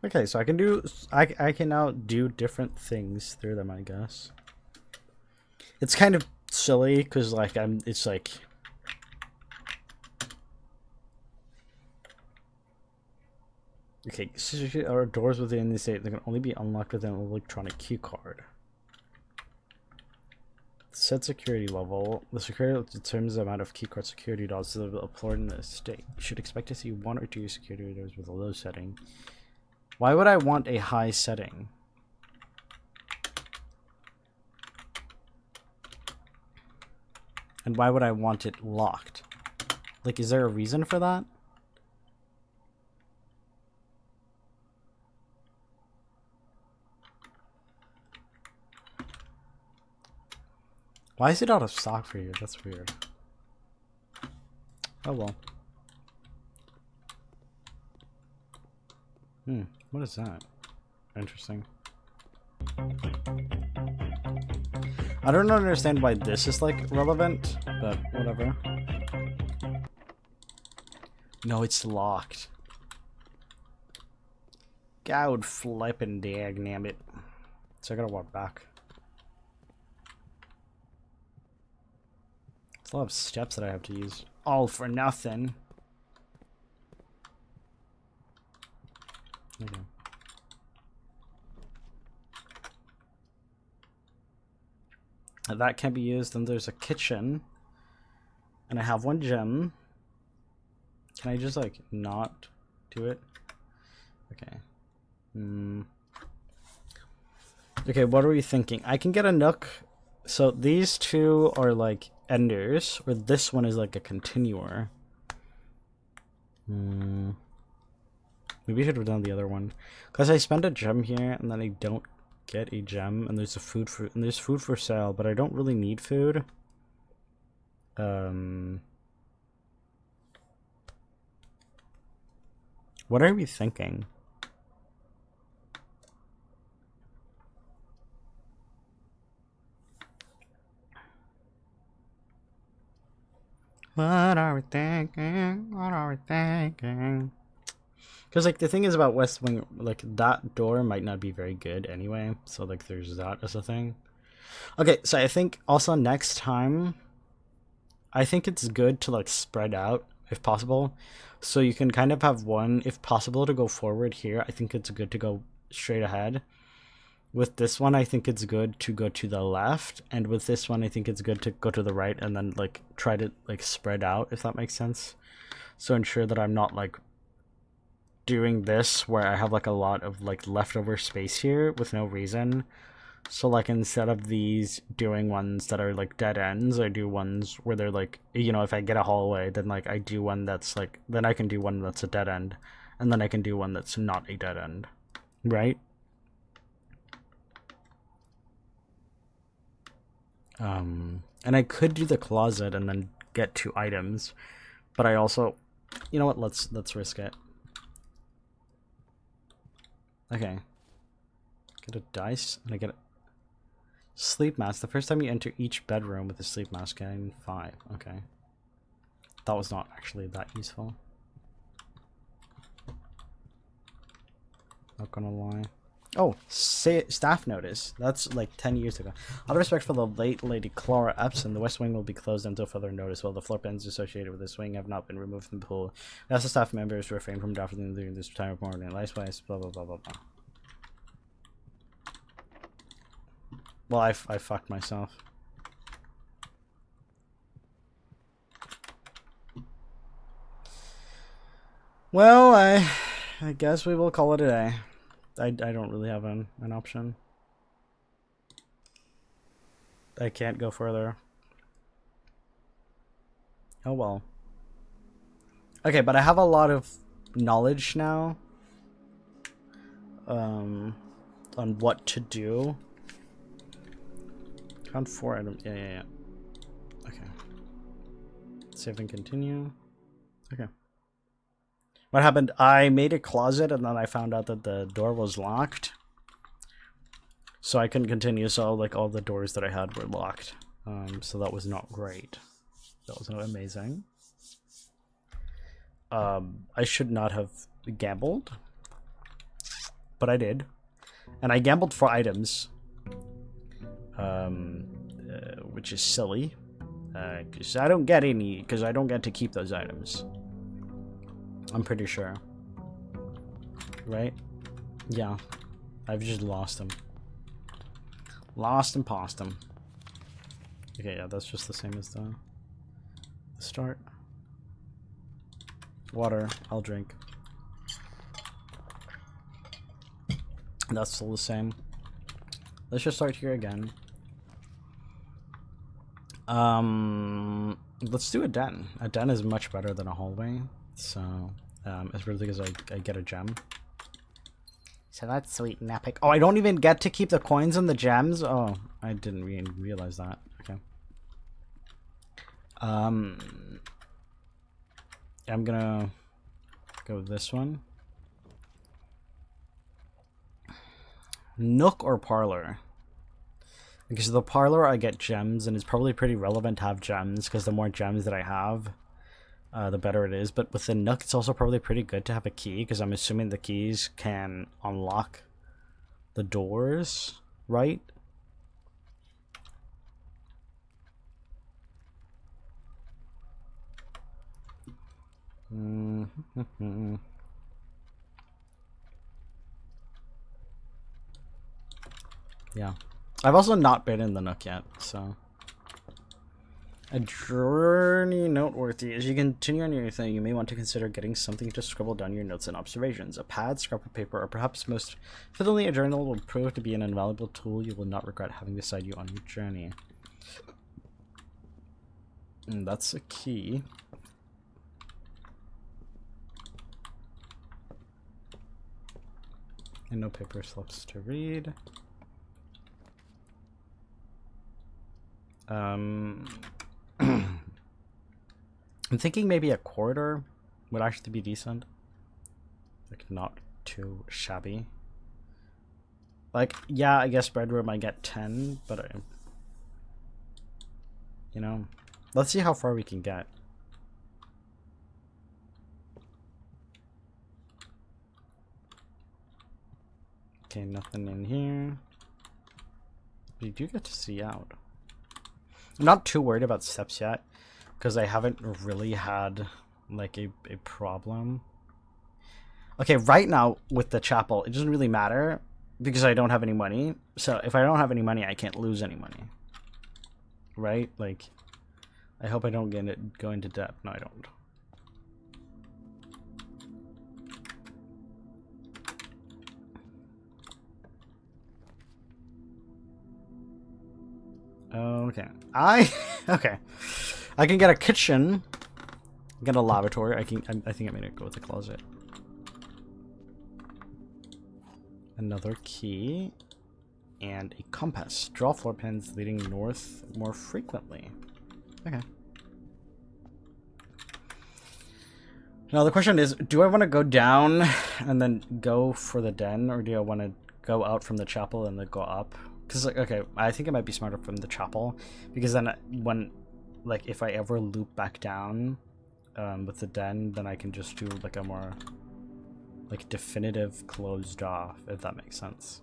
Okay, so I can do, I can now do different things through them, I guess. It's kind of silly because like it's like, okay, or doors within the state that can only be unlocked with an electronic key card. Set security level. The security determines the amount of keycard security dots that are employed in the state. You should expect to see 1 or 2 security doors with a low setting. Why would I want a high setting? And why would I want it locked? Like, is there a reason for that? Why is it out of stock for you? That's weird. Oh well. What is that? Interesting. I don't understand why this is like relevant, but whatever. No, it's locked. God flippin' dagnabbit. So I gotta walk back. It's a lot of steps that I have to use. All for nothing. Okay. That can be used. Then there's a kitchen. And I have 1 gem. Can I just like not do it? Okay. Okay, what are we thinking? I can get a nook. So these 2 are like enders, or this one is like a continuer. Maybe I should have done the other one, because I spend a gem here and then I don't get a gem, and there's food for sale, but I don't really need food. What are we thinking? What are we thinking? What are we thinking? Because like the thing is about West Wing, like that door might not be very good anyway, so like there's that as a thing. Okay, so I think also next time, I think it's good to like spread out if possible, so you can kind of have one, if possible, to go forward here. I think it's good to go straight ahead. With this one, I think it's good to go to the left, and with this one, I think it's good to go to the right and then like try to like spread out, if that makes sense. So ensure that I'm not like doing this where I have like a lot of like leftover space here with no reason. So like instead of these doing ones that are like dead ends, I do ones where they're like, you know, if I get a hallway, then like I do one that's like, then I can do one that's a dead end, and then I can do one that's not a dead end, right? And I could do the closet and then get 2 items, but I also, you know what, let's risk it. Okay. Get a dice, and I get a sleep mask. The first time you enter each bedroom with a sleep mask, gain 5. Okay. That was not actually that useful. Not gonna lie. Oh, staff notice. That's like 10 years ago. Out of respect for the late Lady Clara Epson, the West Wing will be closed until further notice, while the floor pans associated with this wing have not been removed from the pool. We ask the staff members to refrain from drafting during this time of morning. Likewise, blah blah blah blah blah. Well, I fucked myself. Well, I guess we will call it a day. I don't really have an option. I can't go further. Oh well. Okay, but I have a lot of knowledge now. On what to do. Found 4 items. Yeah. Okay. Save and continue. Okay. What happened? I made a closet and then I found out that the door was locked. So I couldn't continue, so like all the doors that I had were locked. So that was not great. That was not amazing. I should not have gambled, but I did, and I gambled for items, which is silly, because I don't get any, because I don't get to keep those items. I'm pretty sure, right? Yeah, I've just lost them, lost and passed them. Okay, yeah, that's just the same as the start. Water, I'll drink. That's still the same. Let's just start here again. Let's do a den. A den is much better than a hallway. So, it's really because I get a gem. So that's sweet and epic. Oh, I don't even get to keep the coins and the gems? Oh, I didn't even realize that. Okay. I'm gonna go with this one. Nook or Parlor? Because the Parlor I get gems, and it's probably pretty relevant to have gems, because the more gems that I have, the better it is. But with the Nook, it's also probably pretty good to have a key, because I'm assuming the keys can unlock the doors, right? Yeah. I've also not been in the Nook yet, so. A journey noteworthy. As you continue on your thing, you may want to consider getting something to scribble down your notes and observations. A pad, scrap of paper, or perhaps most fittingly, a journal will prove to be an invaluable tool you will not regret having beside you on your journey. And that's a key. And no paper slips to read. I'm thinking maybe a corridor would actually be decent. Like, not too shabby. Like, yeah, I guess bedroom I get 10, but you know, let's see how far we can get. Okay, nothing in here. But you do get to see out. I'm not too worried about steps yet, because I haven't really had like a problem. Okay, right now with the chapel, it doesn't really matter because I don't have any money. So if I don't have any money, I can't lose any money. Right? Like, I hope I don't go into debt. No, I don't. Okay. Okay. I can get a kitchen. Get a lavatory. I think I made it go with the closet. Another key. And a compass. Draw floor plans leading north more frequently. Okay. Now the question is, do I want to go down and then go for the den, or do I want to go out from the chapel and then go up? Because, like, okay, I think it might be smarter from the chapel, because then when, like, if I ever loop back down with the den, then I can just do, like, a more, like, definitive closed off, if that makes sense.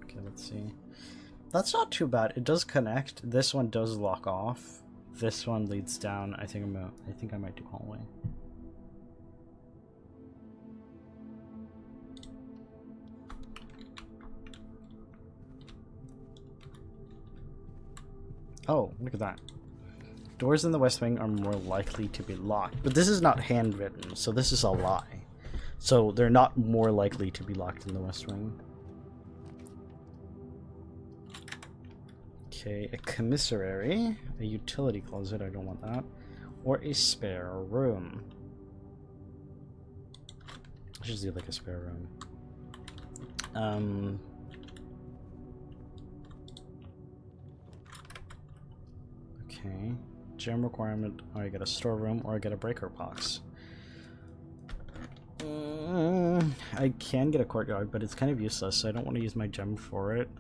Okay, let's see. That's not too bad. It does connect. This one does lock off. This one leads down. I think I might do hallway. Oh, look at that. Doors in the West Wing are more likely to be locked. But this is not handwritten, so this is a lie. So they're not more likely to be locked in the West Wing. Okay, a commissary, a utility closet, I don't want that, or a spare room. Let's just do like a spare room. Okay, gem requirement, or I get a storeroom, or I get a breaker box. I can get a courtyard, but it's kind of useless, so I don't want to use my gem for it.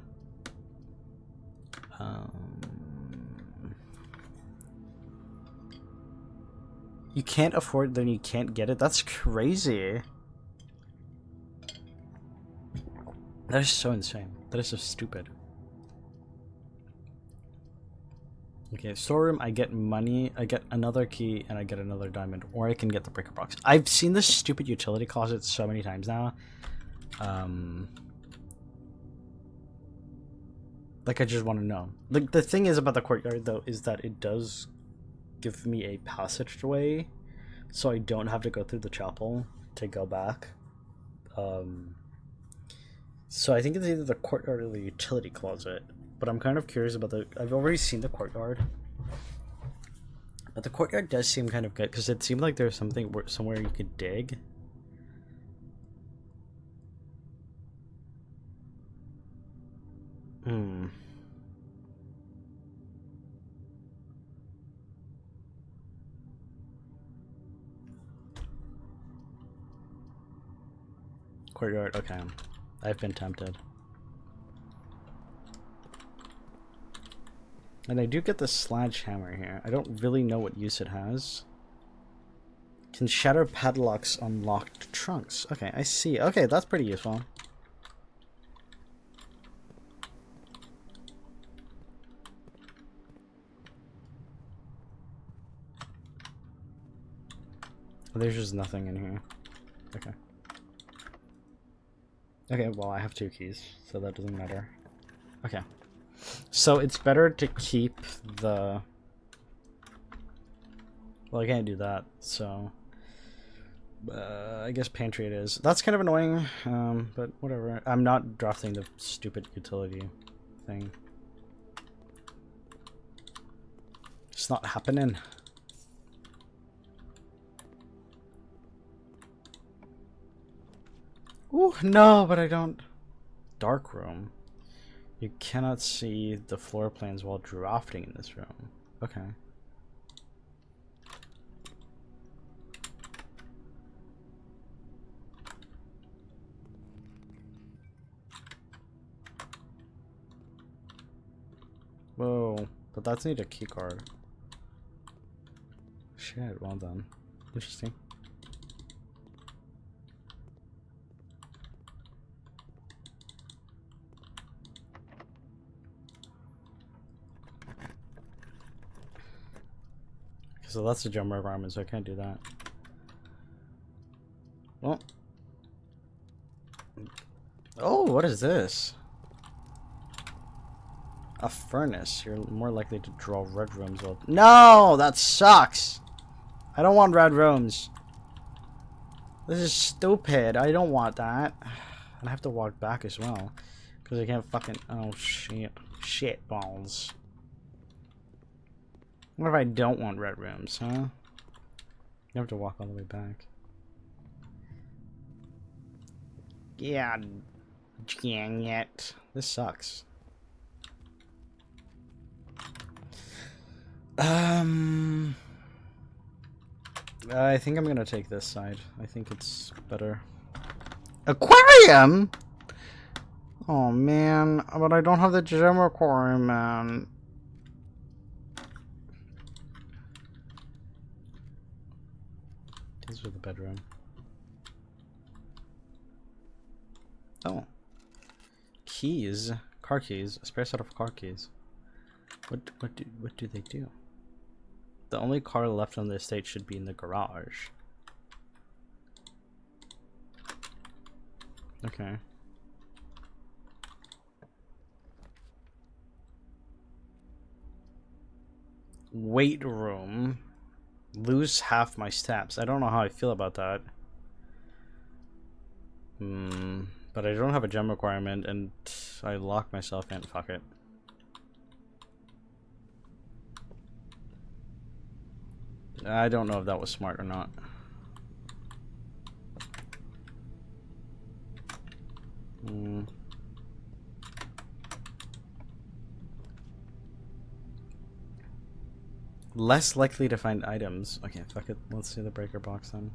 You can't afford, then you can't get it? That's crazy. That is so insane. That is so stupid. Okay, storeroom, I get money, I get another key, and I get another diamond, or I can get the breaker box. I've seen this stupid utility closet so many times now. Like, I just want to know. Like, the thing is about the courtyard, though, is that it does give me a passageway, so I don't have to go through the chapel to go back. So I think it's either the courtyard or the utility closet. But I'm kind of curious about the... I've already seen the courtyard. But the courtyard does seem kind of good, because it seemed like there's something somewhere you could dig. Courtyard, okay. I've been tempted. And I do get the sledgehammer here. I don't really know what use it has. Can shatter padlocks on locked trunks. Okay, I see. Okay, that's pretty useful. There's just nothing in here. Okay. Okay, well, I have 2 keys, so that doesn't matter. Okay. So it's better to keep the... Well, I can't do that, so... I guess pantry it is. That's kind of annoying, but whatever. I'm not drafting the stupid utility thing. It's not happening. Ooh, no, but I don't... Dark room. You cannot see the floor plans while drafting in this room. Okay. Whoa, but that's need a key card. Shit, well done. Interesting. So that's the gem requirement, so I can't do that. Well. Oh, what is this? A furnace. You're more likely to draw red rooms. No, that sucks. I don't want red rooms. This is stupid. I don't want that. And I have to walk back as well. Because I can't fucking... Oh, shit. Shit balls. What if I don't want red rooms, huh? You have to walk all the way back. Yeah. Dang it. This sucks. I think I'm gonna take this side. I think it's better. Aquarium? Oh man, but I don't have the gem requirement. These are the bedroom. Oh. Keys. Car keys. A spare set of car keys. What do they do? The only car left on the estate should be in the garage. Okay. Weight room. Lose half my stats. I don't know how I feel about that. But I don't have a gem requirement and I lock myself in. Fuck it. I don't know if that was smart or not. Less likely to find items. Okay, fuck it. Let's see the breaker box then.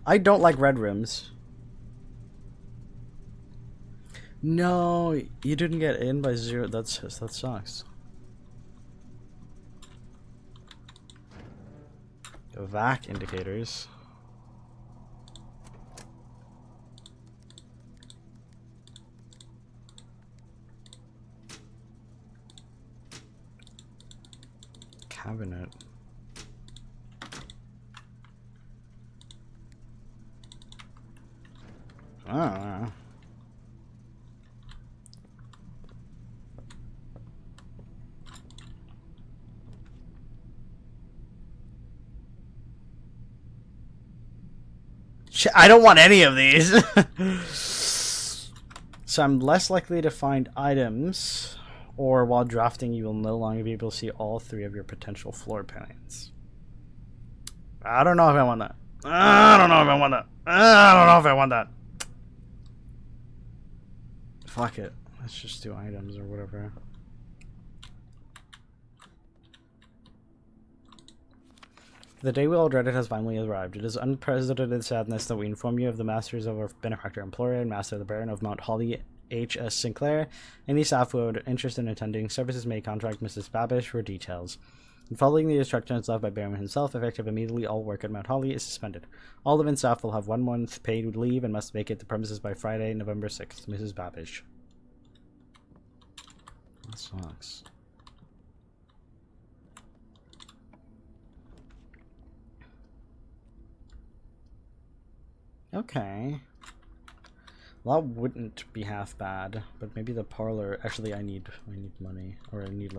I don't like red rooms. No, you didn't get in by 0. That sucks. VAC indicators. Cabinet. Ah. I don't want any of these. So I'm less likely to find items, or while drafting you will no longer be able to see all 3 of your potential floor plans. I don't know if I want that. I don't know if I want that. I don't know if I want that. Fuck it. Let's just do items or whatever. The day we all dreaded has finally arrived. It is unprecedented sadness that we inform you of the masters of our benefactor employer and master the Baron of Mount Holly, H.S. Sinclair. Any staff who would interest in attending services may contact Mrs. Babish for details. And following the instructions left by Baron himself, effective immediately, all work at Mount Holly is suspended. All event staff will have 1 month paid leave and must vacate the premises by Friday, November 6th. Mrs. Babish. That sucks. Okay. Well, that wouldn't be half bad, but maybe the parlor. Actually, I need money, or I need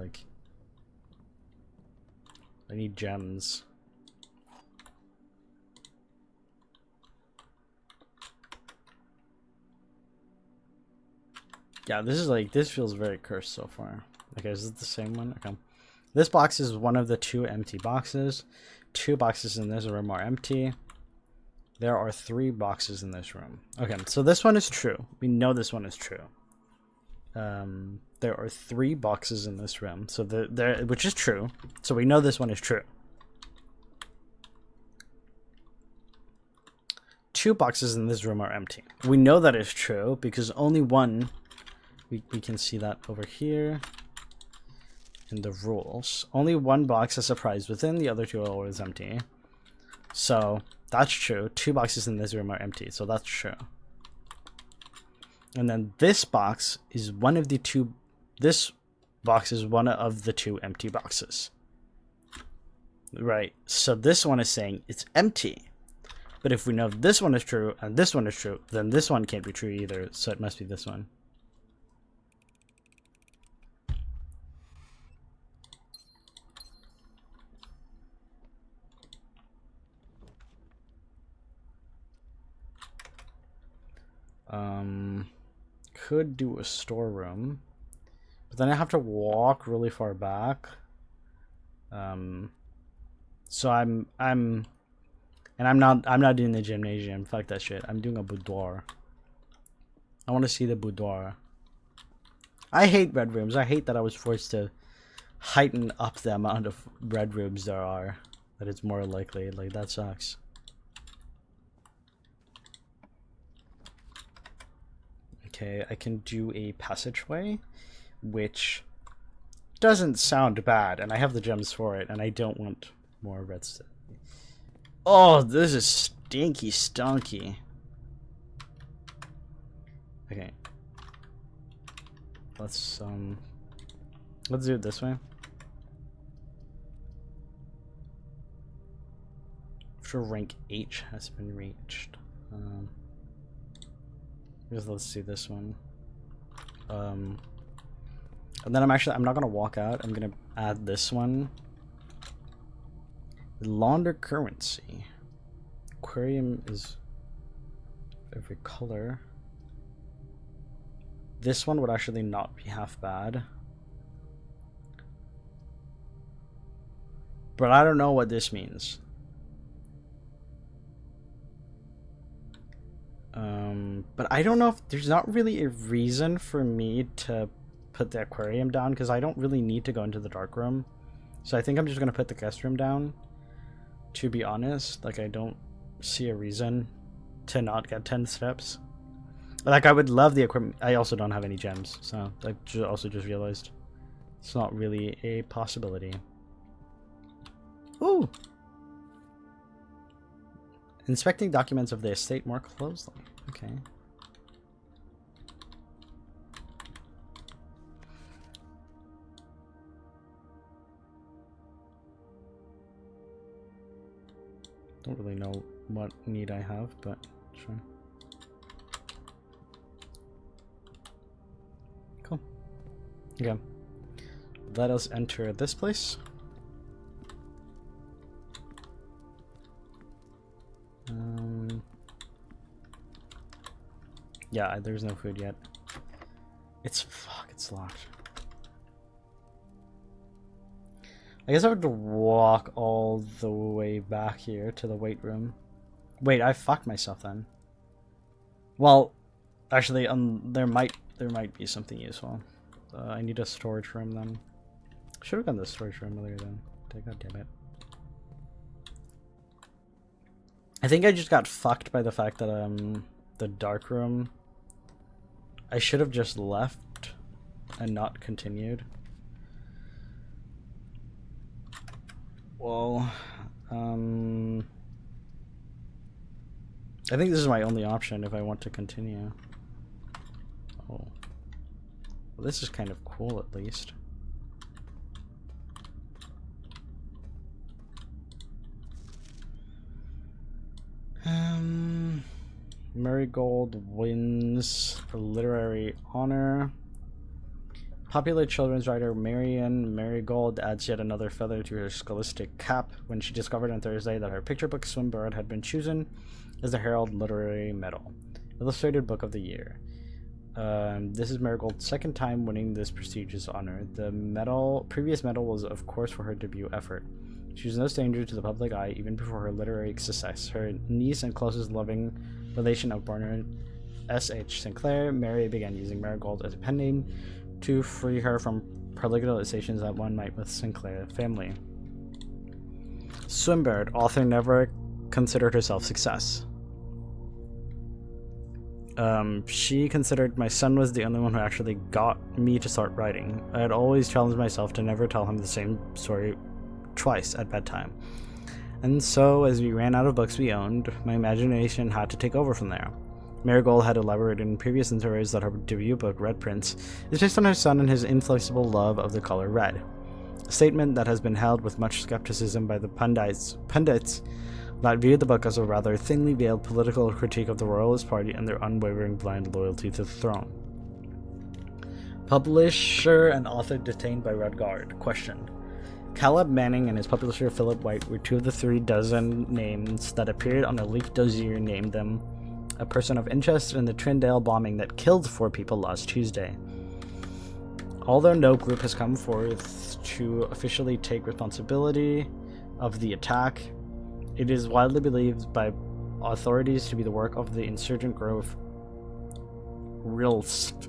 gems. Yeah, this feels very cursed so far. Okay, is it the same one? Okay. This box is one of the 2 empty boxes. 2 boxes in this room are empty. There are 3 boxes in this room. Okay, so this one is true. We know this one is true. There are 3 boxes in this room, so which is true. So we know this one is true. 2 boxes in this room are empty. We know that is true because only one. We can see that over here in the rules. Only 1 box has a prize within. The other 2 are always empty. So that's true. 2 boxes in this room are empty, so that's true. And then this box is one of the 2. This box is one of the 2 empty boxes. Right. So this one is saying it's empty. But if we know this one is true and this one is true, then this one can't be true either. So it must be this one. Could do a storeroom, but then I have to walk really far back. So I'm not doing the gymnasium. Fuck that shit. I'm doing a boudoir. I want to see the boudoir. I hate red rooms. I hate that I was forced to heighten up the amount of red rooms there are. That it's more likely. Like, that sucks. Okay, I can do a passageway, which doesn't sound bad, and I have the gems for it, and I don't want more redstone. Oh, this is stinky stonky. Okay. Let's do it this way. Sure, rank H has been reached. Let's see this one. And then I'm not gonna walk out. I'm gonna add this one. Launder currency. Aquarium is every color. This one would actually not be half bad. But I don't know what this means. But I don't know if there's not really a reason for me to put the aquarium down, because I don't really need to go into the dark room. So I think I'm just going to put the guest room down, to be honest. Like, I don't see a reason to not get 10 steps. Like, I would love the equipment. I also don't have any gems, so I also just realized it's not really a possibility. Ooh! Inspecting documents of the estate more closely. Okay. Don't really know what need I have, but sure. Cool. Okay. Let us enter this place. Yeah, there's no food yet. It's locked. I guess I have to walk all the way back here to the weight room. Wait, I fucked myself then. Well, actually, there might be something useful. I need a storage room then. Should have done the storage room earlier then. God damn it. I think I just got fucked by the fact that the dark room, I should have just left and not continued. Well, I think this is my only option if I want to continue. Oh. Well, this is kind of cool, at least. Marigold wins a literary honor. Popular children's writer Marion Marigold adds yet another feather to her scholastic cap when she discovered on Thursday that her picture book Swinburne had been chosen as the Herald Literary Medal, Illustrated Book of the Year. This is Marigold's second time winning this prestigious honor. The previous medal was, of course, for her debut effort. She was no stranger to the public eye even before her literary success. Her niece and closest loving relation of Bernard S.H. Sinclair, Mary began using Marigold as a pen name to free her from prolixations that one might with Sinclair family. Swinburne, author, never considered herself success. She considered my son was the only one who actually got me to start writing. I had always challenged myself to never tell him the same story twice at bedtime. And so, as we ran out of books we owned, my imagination had to take over from there. Marigold had elaborated in previous interviews that her debut book, Red Prince, is based on her son and his inflexible love of the color red. A statement that has been held with much skepticism by the pundits that viewed the book as a rather thinly veiled political critique of the Royalist Party and their unwavering blind loyalty to the throne. Publisher and author detained by Red Guard. Question. Caleb Manning and his publisher Philip White were two of the 36 names that appeared on a leaked dossier named them a person of interest in the Tyndale bombing that killed 4 people last Tuesday. Although no group has come forth to officially take responsibility of the attack, it is widely believed by authorities to be the work of the insurgent group Rilst,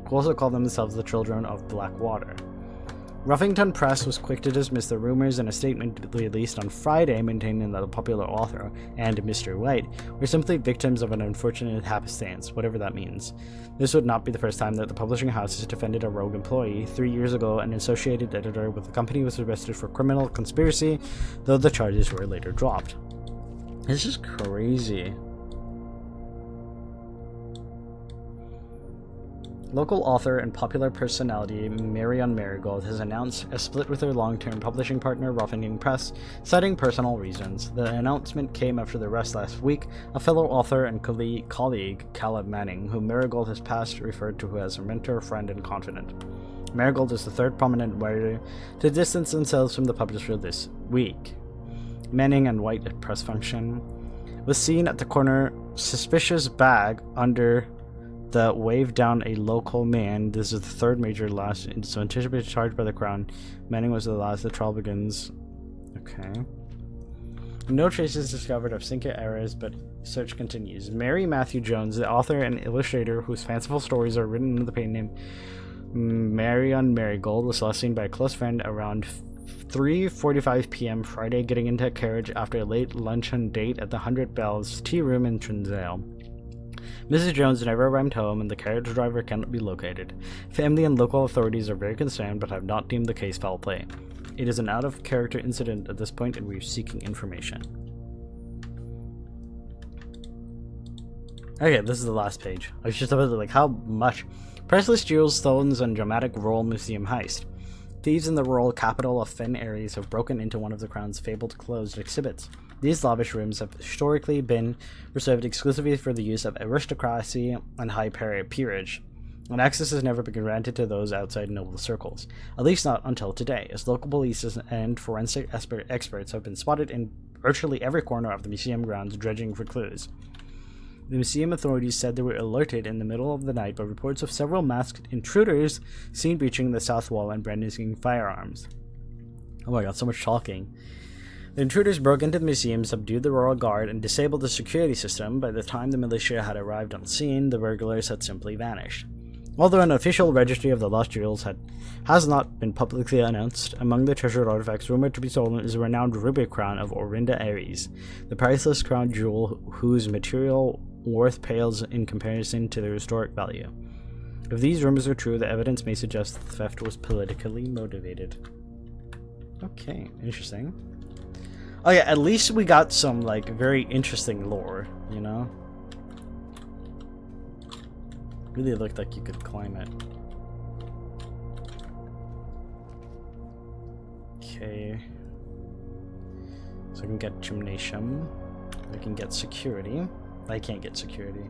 who also call themselves the Children of Blackwater. Ruffington Press was quick to dismiss the rumors in a statement released on Friday, maintaining that the popular author and Mr. White were simply victims of an unfortunate happenstance, whatever that means. This would not be the first time that the publishing house has defended a rogue employee. 3 years ago, an associated editor with the company was arrested for criminal conspiracy, though the charges were later dropped. It's just crazy. Local author and popular personality Marion Marigold has announced a split with her long-term publishing partner Ruffington Press, citing personal reasons. The announcement came after the arrest last week of fellow author and colleague Caleb Manning, whom Marigold has past referred to as her mentor, friend, and confidant. Marigold is the third prominent writer to distance themselves from the publisher this week. Manning and White at press function was seen at the corner suspicious bag under the wave down a local man. This is the third major last so anticipated charge by the Crown. Manning was the last. The trial begins Okay. No traces discovered of Cinca errors, but search continues. Mary Matthew Jones, the author and illustrator whose fanciful stories are written under the pen name Marion Marigold, was last seen by a close friend around 3:45 p.m. Friday, getting into a carriage after a late luncheon date at the 100 Bells Tea Room in Trinsdale. Mrs. Jones never arrived home, and the carriage driver cannot be located. Family and local authorities are very concerned, but have not deemed the case foul play. It is an out-of-character incident at this point, and we are seeking information. Okay, this is the last page. I was just about to, like, how much? Priceless jewels stolen in dramatic rural museum heist. Thieves in the rural capital of Fen Aries have broken into one of the Crown's fabled closed exhibits. These lavish rooms have historically been reserved exclusively for the use of aristocracy and high peerage, and access has never been granted to those outside noble circles, at least not until today, as local police and forensic experts have been spotted in virtually every corner of the museum grounds dredging for clues. The museum authorities said they were alerted in the middle of the night by reports of several masked intruders seen breaching the south wall and brandishing firearms. Oh my god, so much talking. The intruders broke into the museum, subdued the royal guard, and disabled the security system. By the time the militia had arrived on scene, the burglars had simply vanished. Although an official registry of the lost jewels has not been publicly announced, among the treasured artifacts rumored to be stolen is a renowned ruby crown of Orinda Aries, the priceless crown jewel whose material worth pales in comparison to their historic value. If these rumors are true, the evidence may suggest that the theft was politically motivated. Okay, interesting. Oh yeah, at least we got some, like, very interesting lore, you know? Really looked like you could climb it. Okay. So I can get gymnasium. I can get security. I can't get security.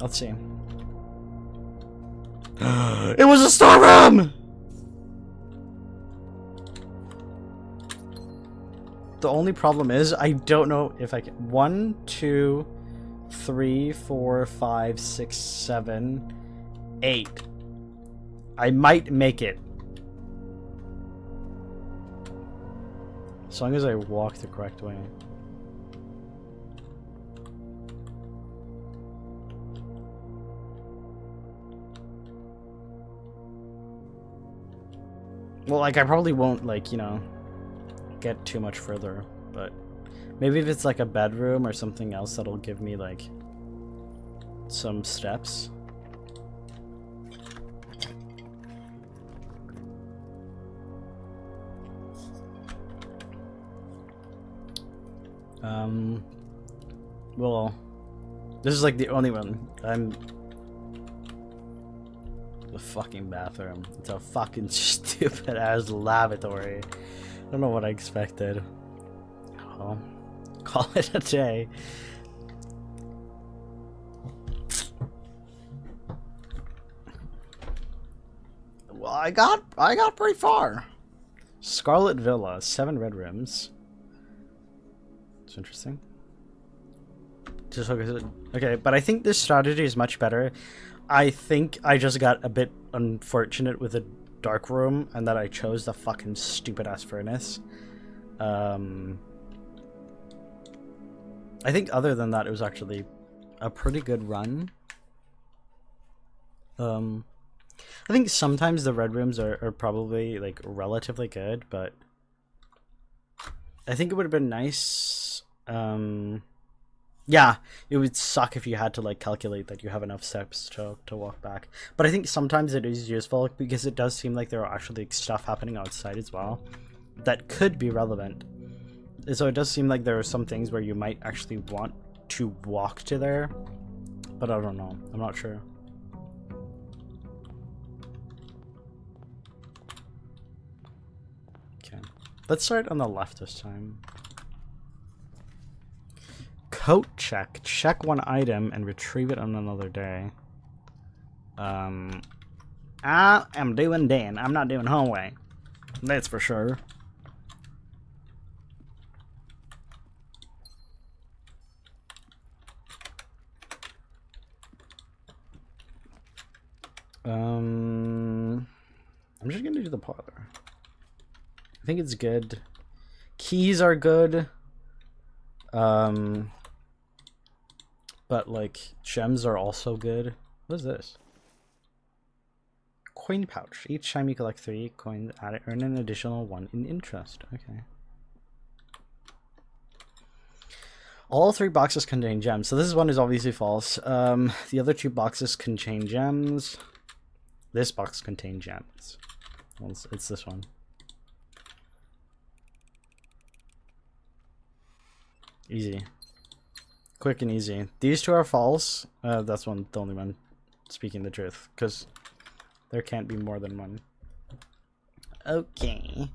Let's see. It was a storeroom! The only problem is I don't know if I can. 1, 2, 3, 4, 5, 6, 7, 8. I might make it. As long as I walk the correct way. Well, like, I probably won't, like, you know, get too much further, but maybe if it's like a bedroom or something else that'll give me, like, some steps. Well, this is like the only one. The fucking bathroom. It's a fucking stupid ass lavatory. I don't know what I expected. I'll call it a day. Well, I got pretty far. Scarlet Villa, 7 red rooms. It's interesting. Just okay, but I think this strategy is much better. I think I just got a bit unfortunate with the dark room and that I chose the fucking stupid ass furnace. I think other than that, it was actually a pretty good run. I think sometimes the red rooms are probably, like, relatively good, but I think it would have been nice. Yeah, it would suck if you had to, like, calculate that you have enough steps to walk back. But I think sometimes it is useful because it does seem like there are actually stuff happening outside as well that could be relevant. So it does seem like there are some things where you might actually want to walk to there, but I don't know. I'm not sure. Okay, let's start on the left this time. Coat check. Check one item and retrieve it on another day. I am doing Dan. I'm not doing hallway. That's for sure. I'm just gonna do the parlor. I think it's good. Keys are good. But like gems are also good. What is this? Coin pouch. Each time you collect 3 coins, earn an additional 1 in interest. Okay. All 3 boxes contain gems. So this one is obviously false. The other 2 boxes contain gems. This box contains gems. Well, it's this one. Easy. Quick and easy. These 2 are false. That's the only one speaking the truth. Because there can't be more than one. Okay.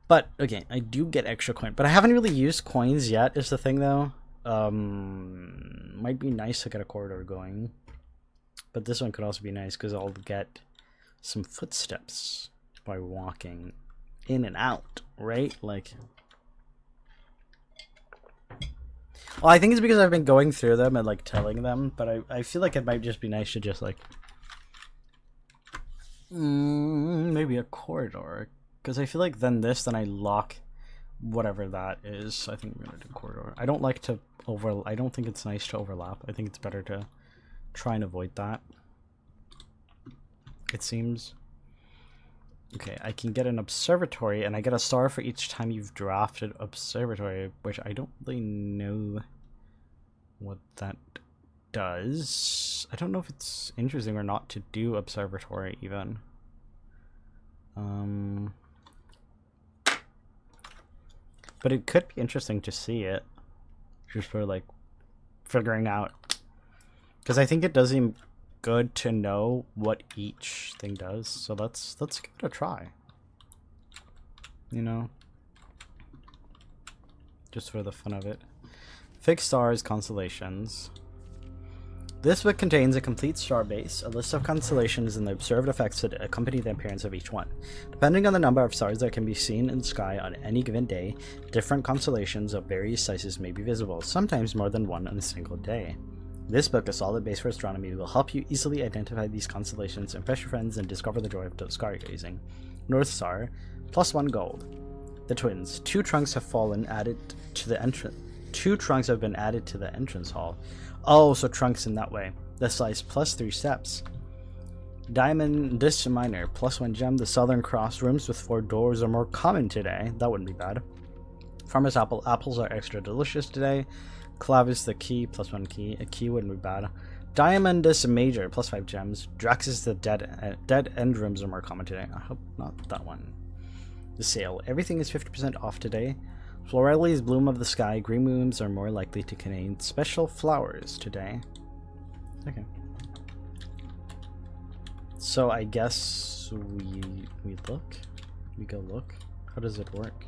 But, okay, I do get extra coin. But I haven't really used coins yet, is the thing, though. Might be nice to get a corridor going. But this one could also be nice, because I'll get some footsteps by walking in and out, right? Like... Well, I think it's because I've been going through them and, like, telling them. But I feel like it might just be nice to just, like... maybe a corridor. Because I feel like then I lock whatever that is. I think we're gonna do corridor. I don't like to I don't think it's nice to overlap. I think it's better to try and avoid that. It seems. Okay, I can get an observatory, and I get a star for each time you've drafted observatory, which I don't really know what that does. I don't know if it's interesting or not to do observatory even. But it could be interesting to see it, just for like figuring out, because I think it does seem good to know what each thing does. So let's give it a try. You know, just for the fun of it. Fixed stars, constellations. This book contains a complete star base, a list of constellations, and the observed effects that accompany the appearance of each one. Depending on the number of stars that can be seen in the sky on any given day, different constellations of various sizes may be visible, sometimes more than one on a single day. This book, a solid base for astronomy, will help you easily identify these constellations, impress your friends, and discover the joy of stargazing. North Star, +1 gold. The twins. 2 trunks have fallen added to the entrance. 2 trunks have been added to the entrance hall. Oh, so trunks in that way. The size +3 steps. Diamond Disc Miner, +1 gem. The Southern Cross rooms with 4 doors are more common today. That wouldn't be bad. Farmer's Apple, apples are extra delicious today. Clavis the key, +1 key. A key wouldn't be bad. Diamond Disc Major, +5 gems. Draxus the dead end rooms are more common today. I hope not that one. The sale. Everything is 50% off today. Florelli's Bloom of the Sky. Green rooms are more likely to contain special flowers today. Okay. So I guess we look? We go look? How does it work?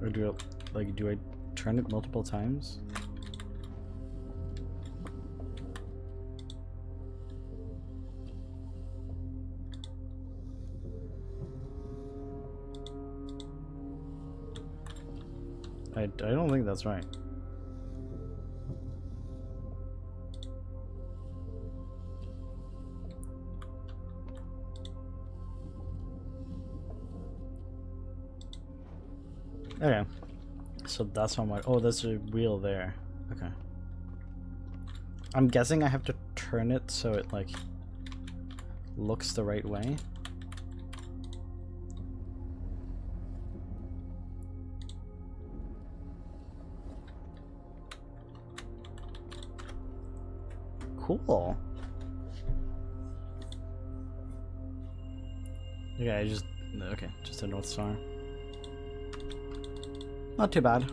Or do I turn it multiple times? I don't think that's right. Okay. So that's how much. Oh, there's a wheel there. Okay. I'm guessing I have to turn it so it like looks the right way. Cool. Okay, just a North Star. Not too bad.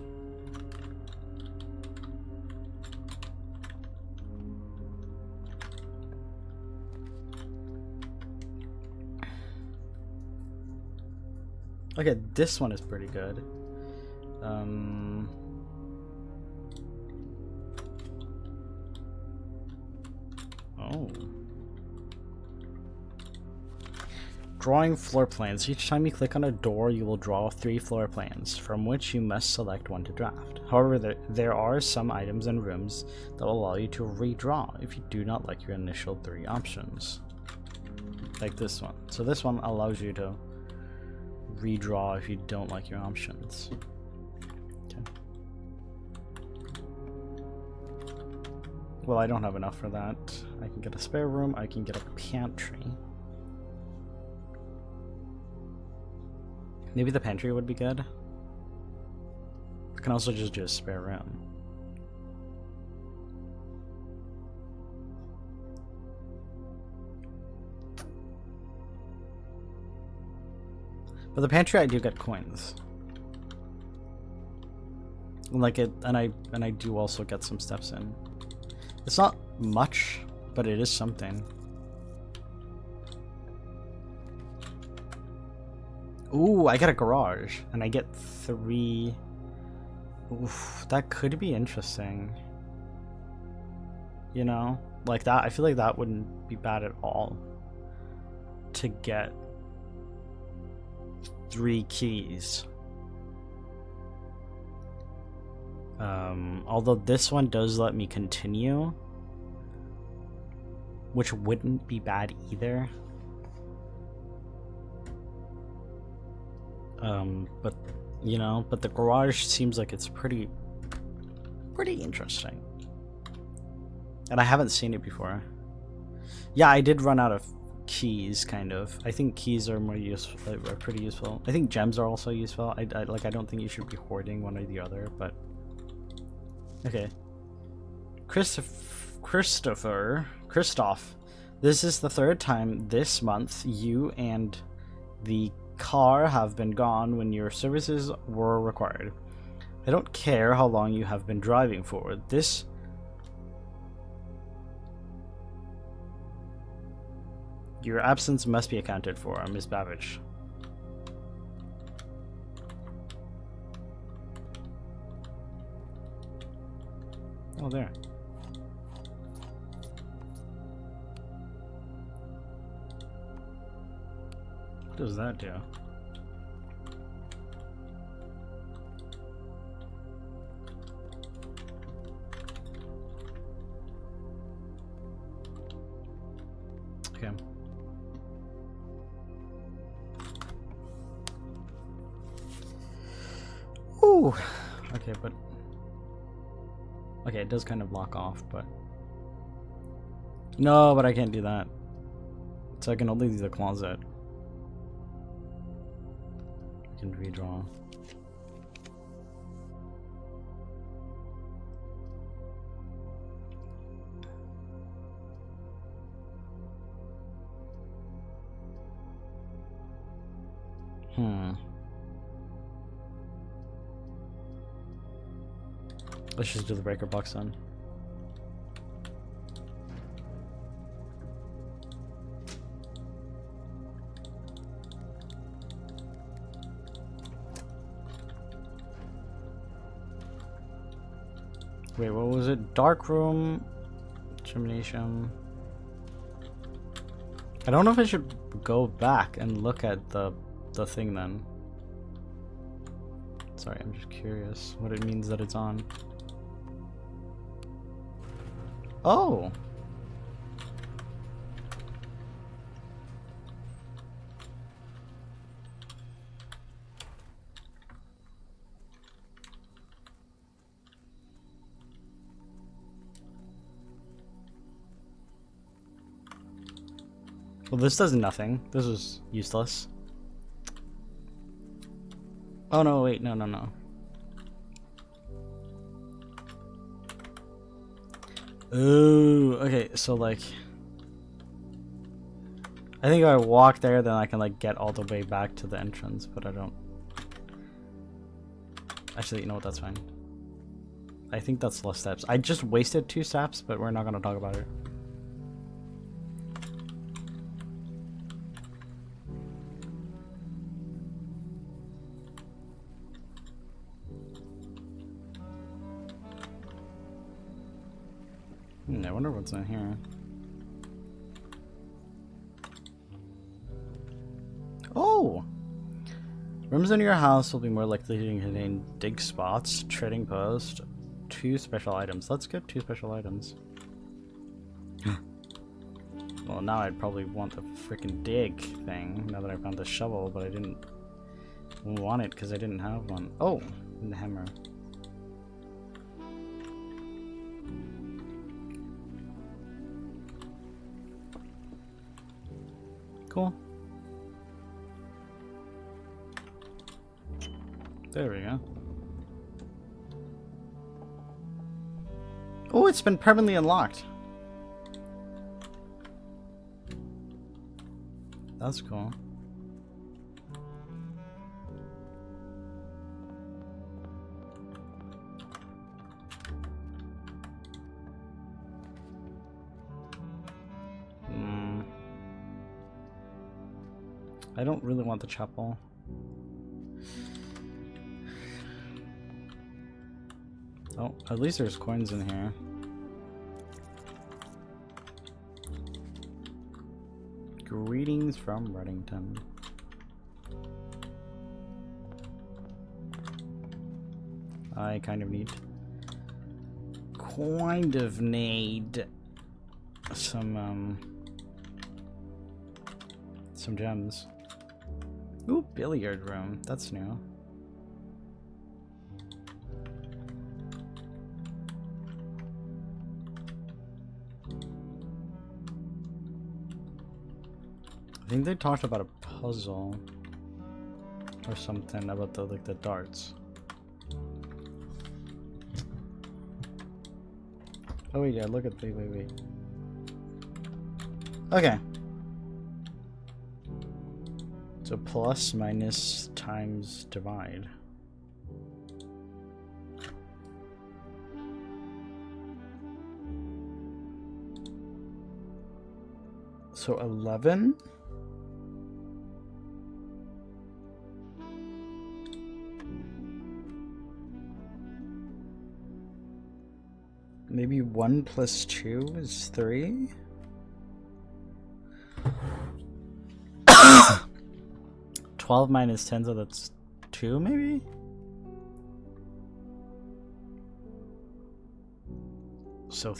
Okay, this one is pretty good. Oh. Drawing floor plans. Each time you click on a door, you will draw 3 floor plans, from which you must select one to draft. However, there are some items and rooms that will allow you to redraw if you do not like your initial 3 options. Like this one. So this one allows you to redraw if you don't like your options. Okay. Well, I don't have enough for that. I can get a spare room, I can get a pantry. Maybe the pantry would be good. I can also just do a spare room. But the pantry, I do get coins. Like it, and I do also get some steps in. It's not much, but it is something. Ooh, I get a garage, and I get 3. Oof, that could be interesting. You know, like that. I feel like that wouldn't be bad at all. To get 3 keys. Although this one does let me continue, which wouldn't be bad either. But you know, but the garage seems like it's pretty interesting, and I haven't seen it before. Yeah, I did run out of keys, kind of. I think keys are more useful, are pretty useful. I think gems are also useful. I don't think you should be hoarding one or the other, but okay. Christoph, this is the 3rd time this month you and the car have been gone when your services were required. I don't care how long you have been driving for. Your absence must be accounted for, Miss Babbage. Oh, there. What does that do? Okay. Ooh. Okay, but okay, it does kind of block off, but no, but I can't do that. So I can only do the closet. I can redraw. Let's just do the breaker box then. Wait, what was it? Dark room, gymnasium. I don't know if I should go back and look at the thing then. Sorry, I'm just curious what it means that it's on. Oh! Well, this does nothing. This is useless. Oh no, wait, no. Ooh, okay, so like I think if I walk there, then I can like get all the way back to the entrance, but I don't. Actually, you know what, that's fine. I think that's less steps. I just wasted 2 steps, but we're not gonna talk about it. I wonder what's in here. Rooms in your house will be more likely to contain dig spots, trading post, 2 special items. Let's get 2 special items. Well, now I'd probably want the freaking dig thing, now that I found the shovel, but I didn't want it because I didn't have one. Oh, and the hammer. Cool. There we go. Oh, it's been permanently unlocked. That's cool. I don't really want the chapel. Oh, at least there's coins in here. Greetings from Reddington. I kind of need some gems. Ooh, billiard room. That's new. I think they talked about a puzzle or something about the darts. Oh wait, yeah, look at wait. Okay. So plus, minus, times, divide. So 11? Maybe 1 plus 2 is 3? 12 minus 10, so that's 2 maybe? So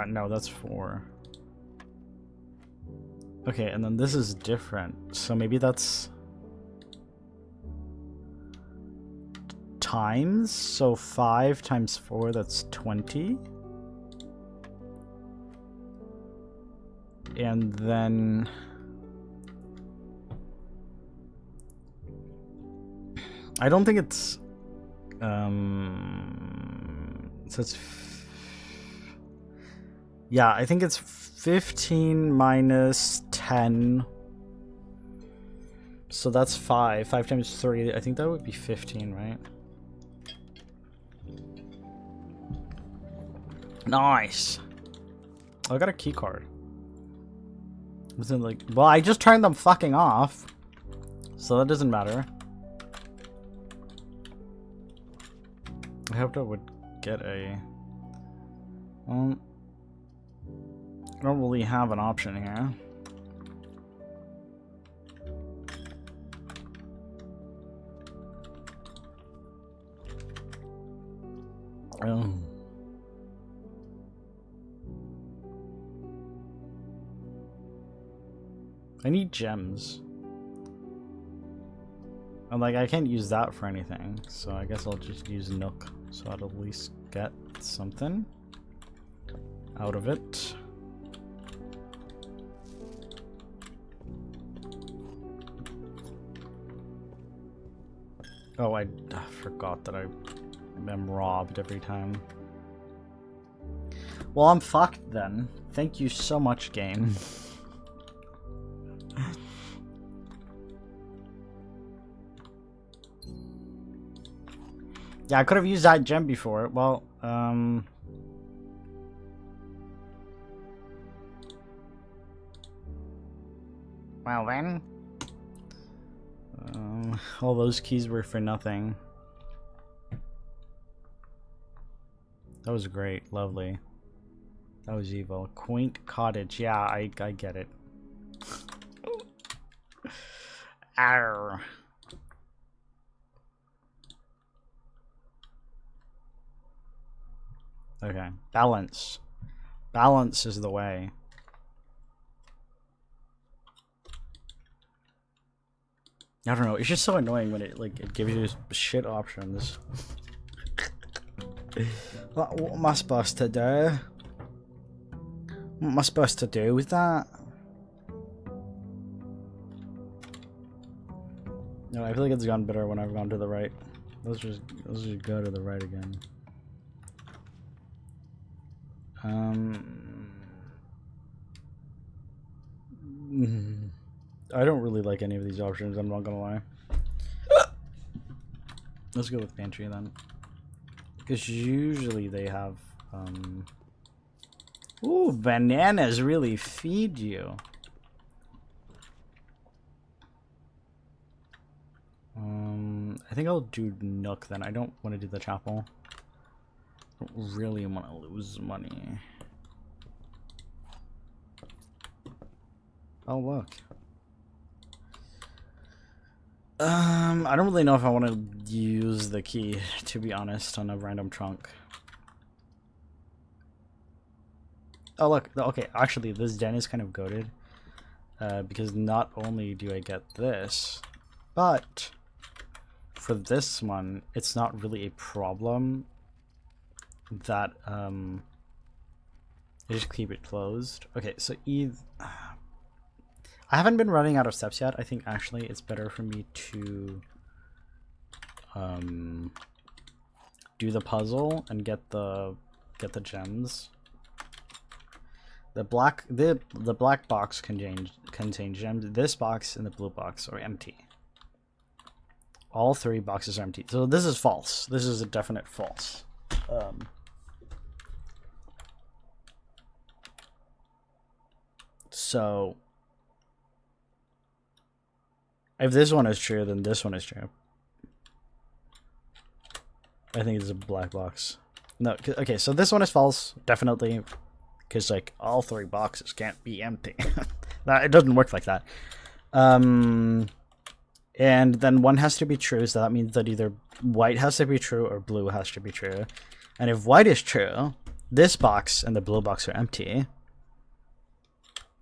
no, that's 4. Okay, and then this is different. So maybe that's times. So 5 times 4, that's 20. And then I don't think it's so it's yeah, I think it's 15 minus 10, so that's 5 times 3. I think that would be 15, right? Nice. Oh, I got a key card. Was it like, well, I just turned them fucking off, so that doesn't matter. I hoped I would get a... I don't really have an option here. Oh. I need gems. And like, I can't use that for anything, so I guess I'll just use Nook, so I'll at least get something out of it. Oh, I forgot that I am robbed every time. Well, I'm fucked then. Thank you so much, game. Yeah, I could have used that gem before. Well, well then. All those keys were for nothing. That was great. Lovely. That was evil. Quaint cottage. Yeah, I get it. Arr. Okay. Balance. Balance is the way. I don't know. It's just so annoying when it gives you shit options. What am I supposed to do? What am I supposed to do with that? No, I feel like it's gone better when I've gone to the right. Let's just go to the right again. I don't really like any of these options, I'm not gonna lie. Let's go with pantry then. Because usually they have, ooh, bananas really feed you. I think I'll do Nook then. I don't want to do the chapel. I don't really want to lose money. Oh, look. I don't really know if I want to use the key, to be honest, on a random trunk. Oh, look. Okay, actually, this den is kind of goated. Because not only do I get this, but for this one, it's not really a problem that, I just keep it closed. Okay, so I haven't been running out of steps yet. I think actually it's better for me to do the puzzle and get the gems. The black box contains gems. This box and the blue box are empty. All three boxes are empty. So this is false. This is a definite false. So if this one is true, then this one is true. I think it's a black box. No, okay, so this one is false, definitely, because like all three boxes can't be empty. It doesn't work like that. And then one has to be true, so that means that either white has to be true or blue has to be true. And if white is true, this box and the blue box are empty,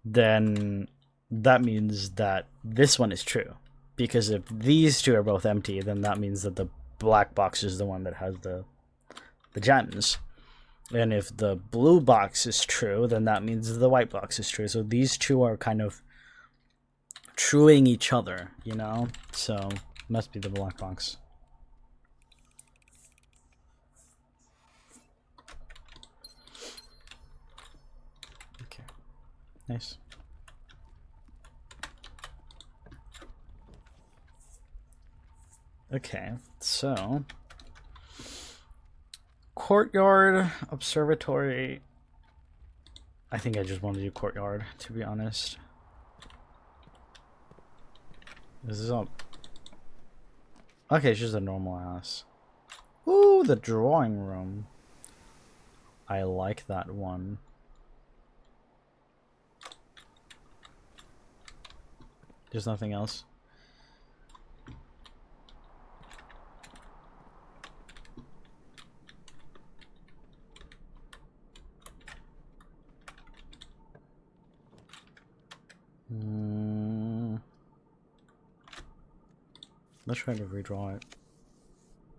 then that means that this one is true. Because if these two are both empty, then that means that the black box is the one that has the gems. And if the blue box is true, then that means the white box is true. So these two are kind of truing each other, you know? So must be the black box. Okay. Nice. Okay, so courtyard, observatory. I think I just want to do courtyard, to be honest. This is all. Okay, it's just a normal house. Ooh, the drawing room. I like that one. There's nothing else. Let's try to redraw it.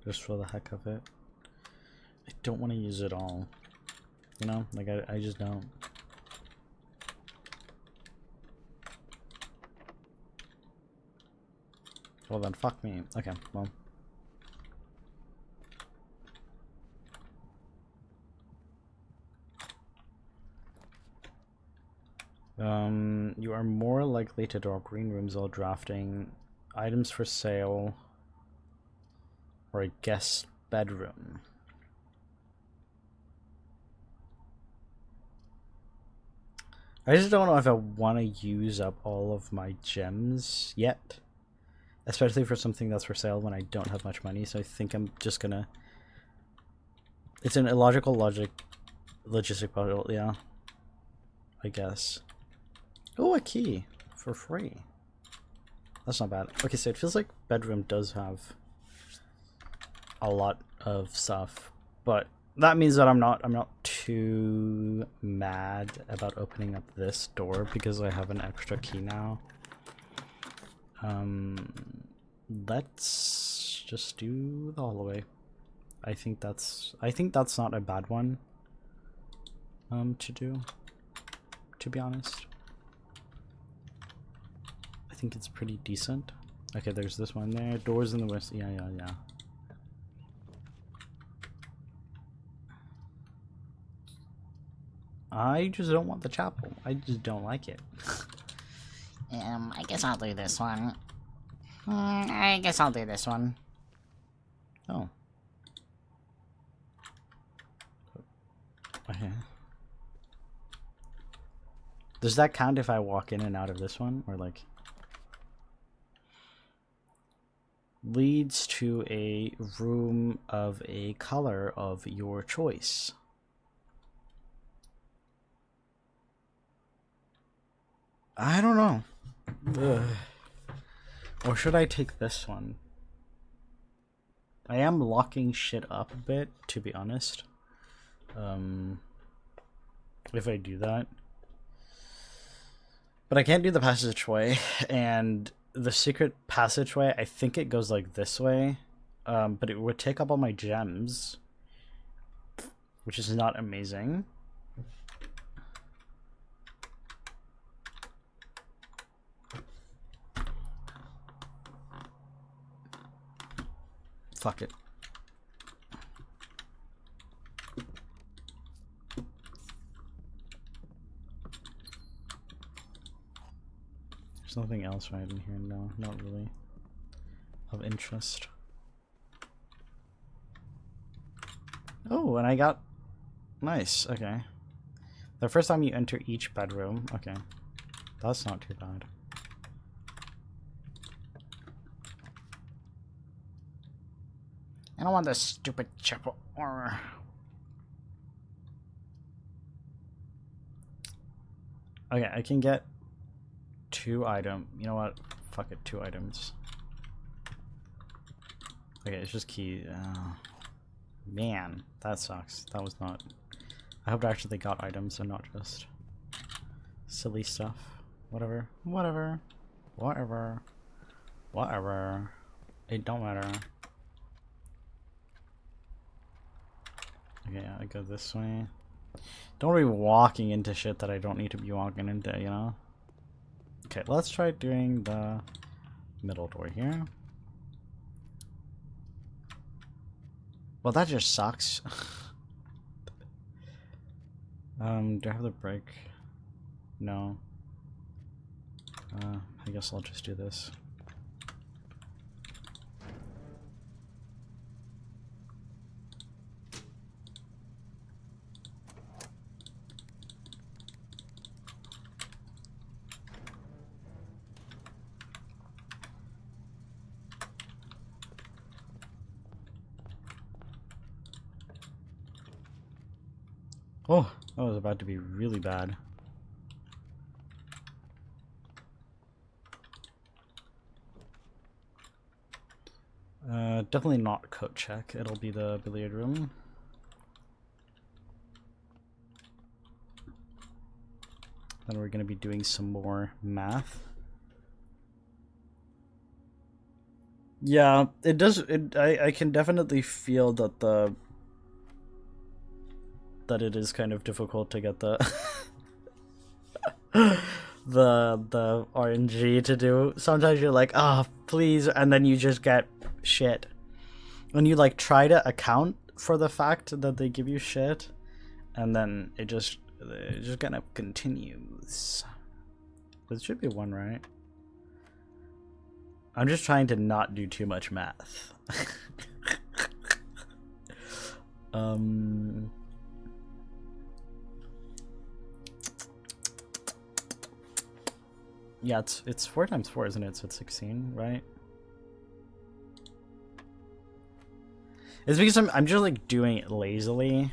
Just for the heck of it. I don't want to use it all. You know? Like, I just don't. Well then, fuck me. Okay, well. You are more likely to draw green rooms while drafting items for sale or a guest bedroom. I just don't know if I want to use up all of my gems yet. Especially for something that's for sale when I don't have much money, so I think I'm just gonna... It's an illogical logistic puzzle, yeah. I guess. Oh, a key for free. That's not bad. Okay, so it feels like bedroom does have a lot of stuff, but that means that I'm not too mad about opening up this door because I have an extra key now. Let's just do the hallway. I think that's not a bad one to do, to be honest. I think it's pretty decent. Okay, there's this one there. Doors in the west. Yeah. I just don't want the chapel. I just don't like it. I guess I'll do this one. I guess I'll do this one. Oh. Okay. Does that count if I walk in and out of this one? Or like... leads to a room of a color of your choice. I don't know. Ugh. Or should I take this one? I am locking shit up a bit, to be honest. If I do that. But I can't do the passageway, and the secret passageway, I think it goes like this way. But it would take up all my gems, which is not amazing. Fuck it. There's nothing else right in here, no, not really of interest. Oh, and I got... nice, okay. The first time you enter each bedroom, okay. That's not too bad. I don't want this stupid chapel. Or okay, I can get 2 items. You know what? Fuck it, 2 items. Okay, it's just key. Man, that sucks. That was not... I hope I actually got items and not just silly stuff. Whatever. Whatever. Whatever. Whatever. It don't matter. Okay, I go this way. Don't be walking into shit that I don't need to be walking into, you know? Okay, let's try doing the middle door here. Well, that just sucks. Do I have the break? No. I guess I'll just do this. Oh, that was about to be really bad. Definitely not coat check. It'll be the billiard room. Then we're gonna be doing some more math. Yeah, it does. I can definitely feel that it is kind of difficult to get the the RNG to do. Sometimes you're like, ah, oh, please, and then you just get shit. When you like try to account for the fact that they give you shit, and then it just kind of continues. There should be one, right? I'm just trying to not do too much math. Yeah, it's 4 times 4, isn't it? So it's 16, right? It's because I'm just like doing it lazily.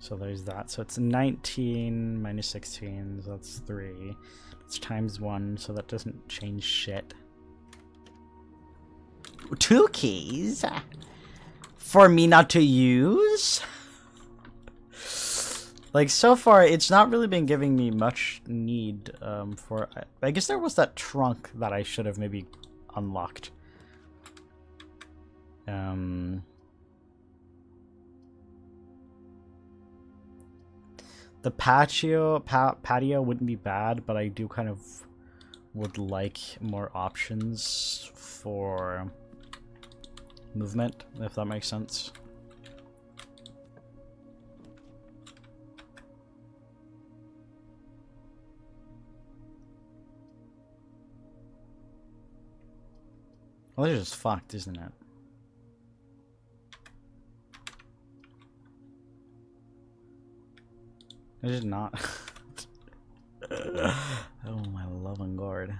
So there's that. So it's 19 minus 16, so that's 3. It's times 1, so that doesn't change shit. 2 keys? for me not to use? Like, so far, it's not really been giving me much need for... I guess there was that trunk that I should have maybe unlocked. The patio wouldn't be bad, but I do kind of would like more options for movement, if that makes sense. Well, this is just fucked, isn't it? This is not. Oh my loving God.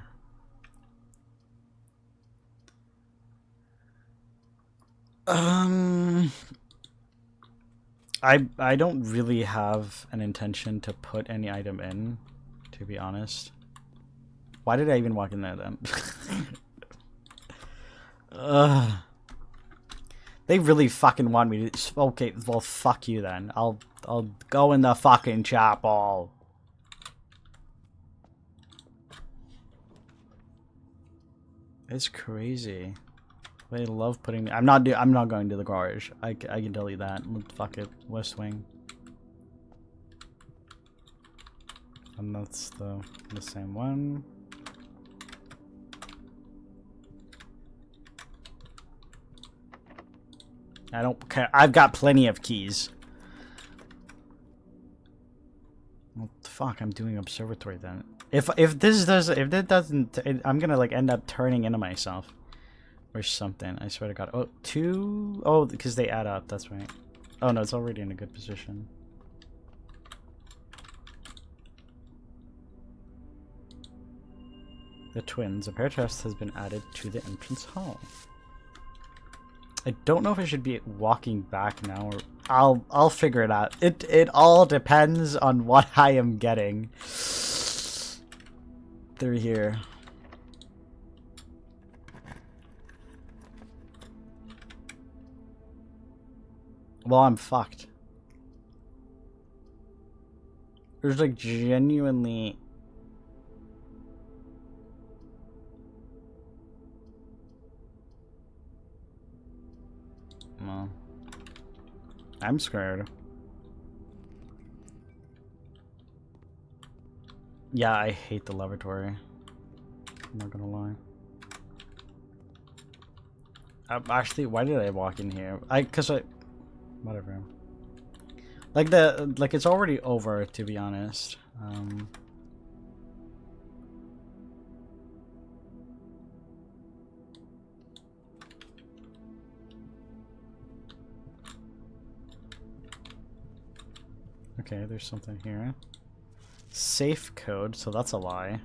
I don't really have an intention to put any item in, to be honest. Why did I even walk in there then? They really fucking want me to. Okay, well, fuck you then. I'll go in the fucking chapel. It's crazy. They love putting me. I'm not going to the garage. I can delete that. Fuck it. West Wing. And that's the same one. I don't care. I've got plenty of keys. What the fuck? I'm doing observatory then. If it doesn't, I'm gonna like end up turning into myself or something. I swear to God. Oh, 2. Oh, because they add up. That's right. Oh no, it's already in a good position. The twins. A pair chest has been added to the entrance hall. I don't know if I should be walking back now, or I'll figure it out. It all depends on what I am getting through here. Well, I'm fucked. There's like genuinely... Well, I'm scared. Yeah, I hate the lavatory. I'm not gonna lie. Actually, why did I walk in here? Whatever. Like it's already over, to be honest. Okay, there's something here. Safe code, so that's a lie.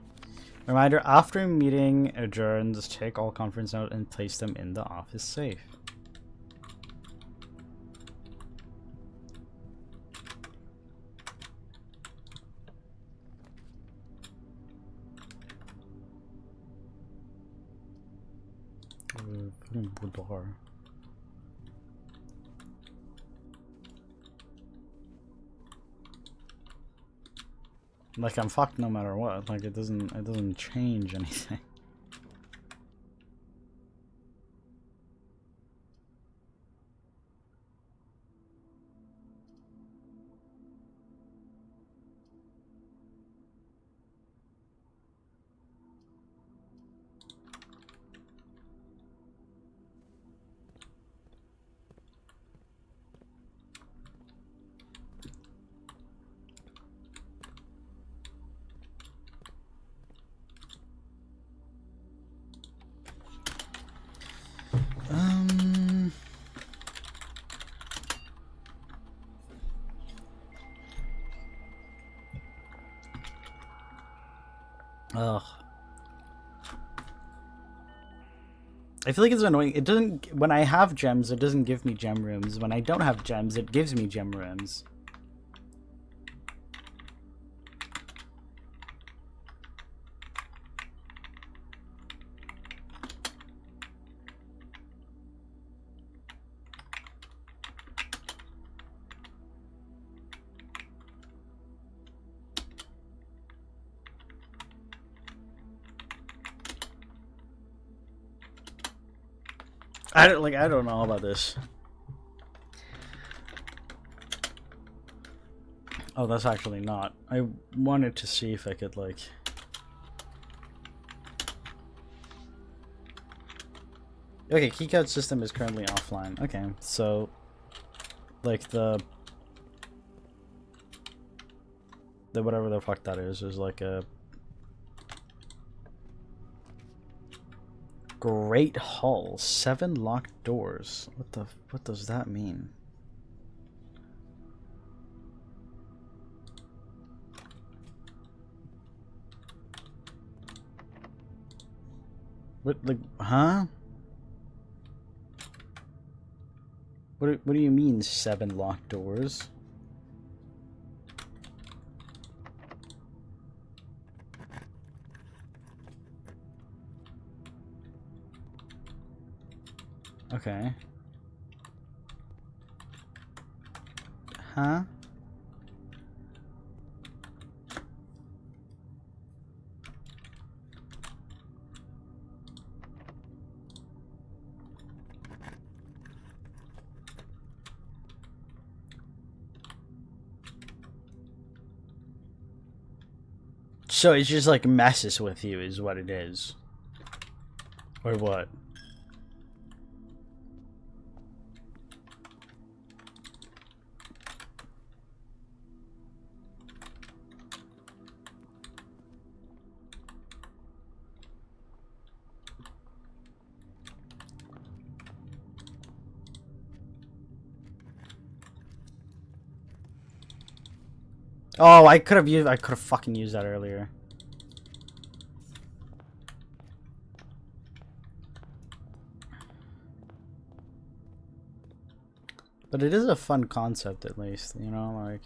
Reminder, after meeting adjourns, take all conference notes and place them in the office safe. Boudoir. Like, I'm fucked no matter what. Like, it doesn't change anything. Ugh. I feel like it's annoying. It doesn't. When I have gems, it doesn't give me gem rooms. When I don't have gems, it gives me gem rooms. I don't know about this. Oh, that's actually not. I wanted to see if I could like. Okay, keycode system is currently offline. Okay, so like the whatever the fuck that is like a Great Hall, 7 locked doors. What does that mean? What, like, huh? What do you mean 7 locked doors? Okay. Huh? So it's just like messes with you is what it is. Or what? Oh, I could have fucking used that earlier. But it is a fun concept at least, you know, like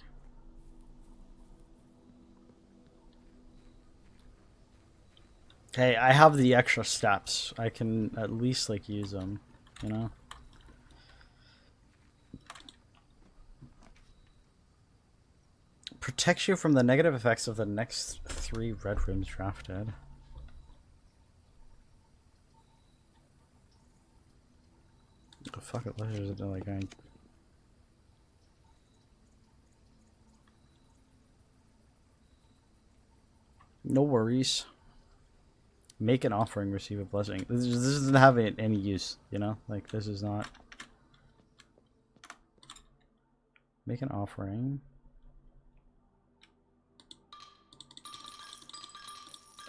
hey, I have the extra steps. I can at least like use them, you know? Protects you from the negative effects of the next 3 red rooms drafted. Oh, fuck it, let's just like no worries. Make an offering, receive a blessing. This doesn't have any use, you know? Like, this is not... Make an offering.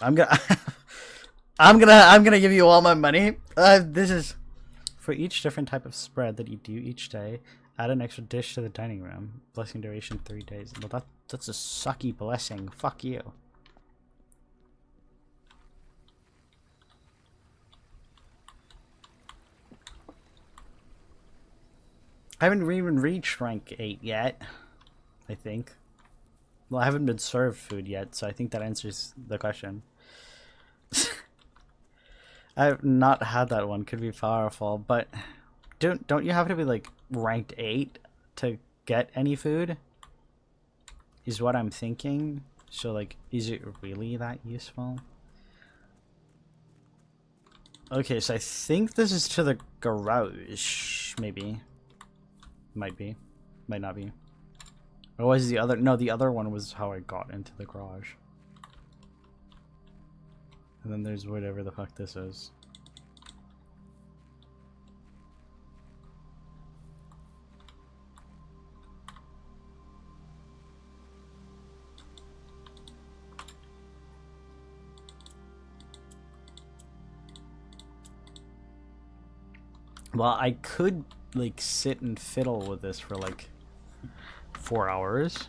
I'm gonna give you all my money. This is... For each different type of spread that you do each day, add an extra dish to the dining room. Blessing duration 3 days. Well, that's a sucky blessing. Fuck you. I haven't even reached rank 8 yet, I think. Well, I haven't been served food yet, so I think that answers the question. I've not had that one. Could be powerful, but don't you have to be like ranked 8 to get any food? Is what I'm thinking. So like, is it really that useful? Okay, so I think this is to the garage, maybe. Might be. Might not be. Or was the other... No, the other one was how I got into the garage. And then there's whatever the fuck this is. Well, I could like sit and fiddle with this for like 4 hours.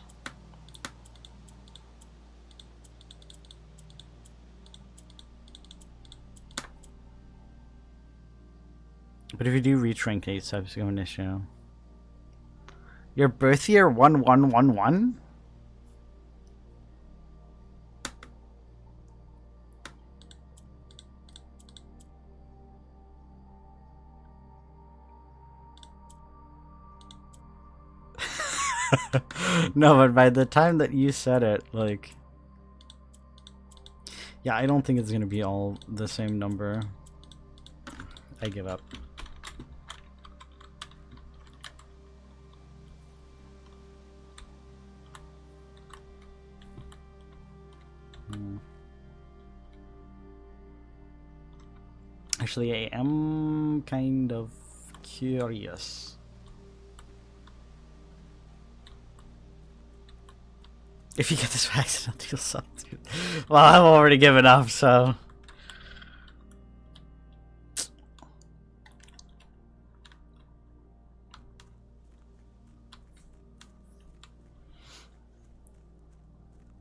But if you do reach rank 8 subs, go an issue. Your birth year 1111? No, but by the time that you said it, like... Yeah, I don't think it's gonna be all the same number. I give up. Actually, I am kind of curious. If you get this vaccine, you'll suck, dude. Well, I've already given up, so.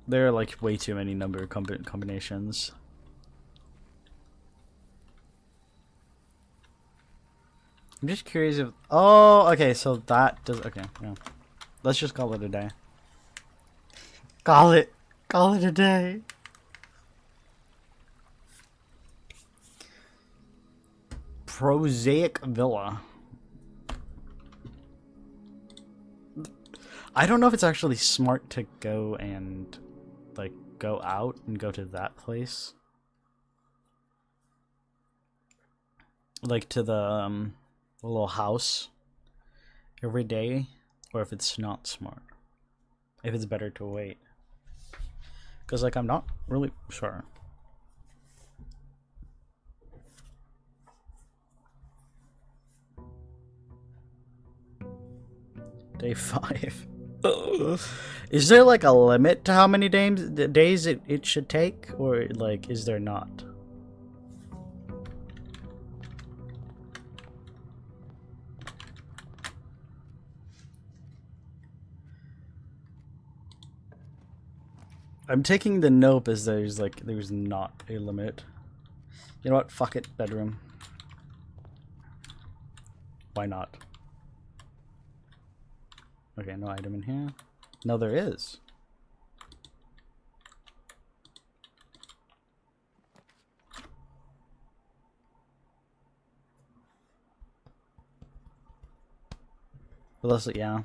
There are like way too many number combinations. I'm just curious if. Oh, okay, so that does. Okay, yeah. Let's just call it a day. Call it a day. Prosaic Villa. I don't know if it's actually smart to go and like go out and go to that place. Like to the little house every day, or if it's not smart. If it's better to wait. Because, like, I'm not really sure. Day 5. Is there, like, a limit to how many days it should take? Or, like, is there not? I'm taking the nope as there's not a limit. You know what? Fuck it, bedroom. Why not? Okay, no item in here. No, there is. Well, that's yeah.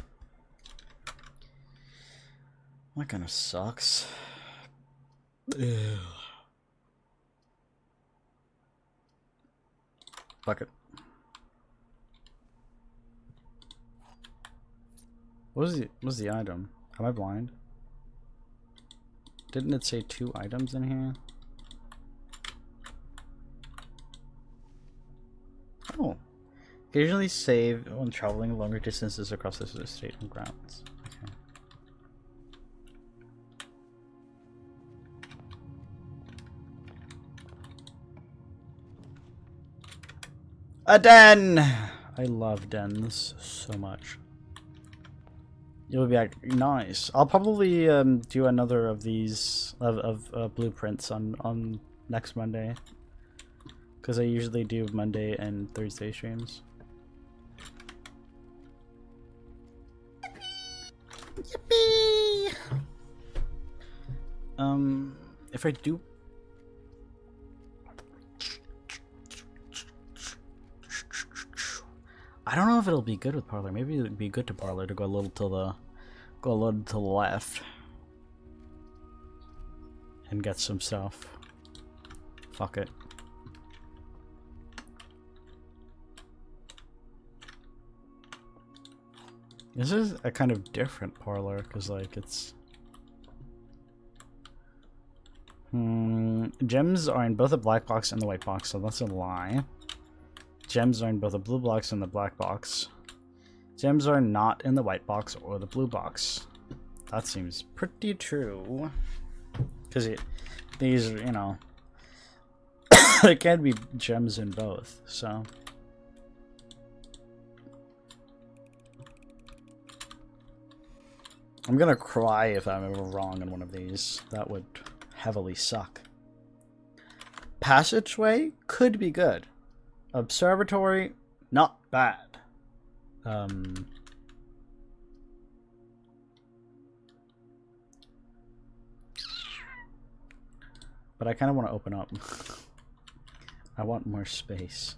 That kind of sucks. Ew. Fuck it. What was the item? Am I blind? Didn't it say 2 items in here? Oh. Occasionally save when traveling longer distances across the state and grounds. Okay. A den! I love dens so much. You'll be like, nice. I'll probably do another of these of blueprints on next Monday, because I usually do Monday and Thursday streams. Yippee! If I do. I don't know if it'll be good with Parlor. Maybe it'd be good to Parlor to go a little to the left and get some stuff. Fuck it. This is a kind of different Parlor because like it's gems are in both the black box and the white box, so that's a lie. Gems are in both the blue box and the black box. Gems are not in the white box or the blue box. That seems pretty true. Because these, you know, there can be gems in both, so. I'm gonna cry if I'm ever wrong on one of these. That would heavily suck. Passageway could be good. Observatory, not bad. But I kind of want to open up. I want more space.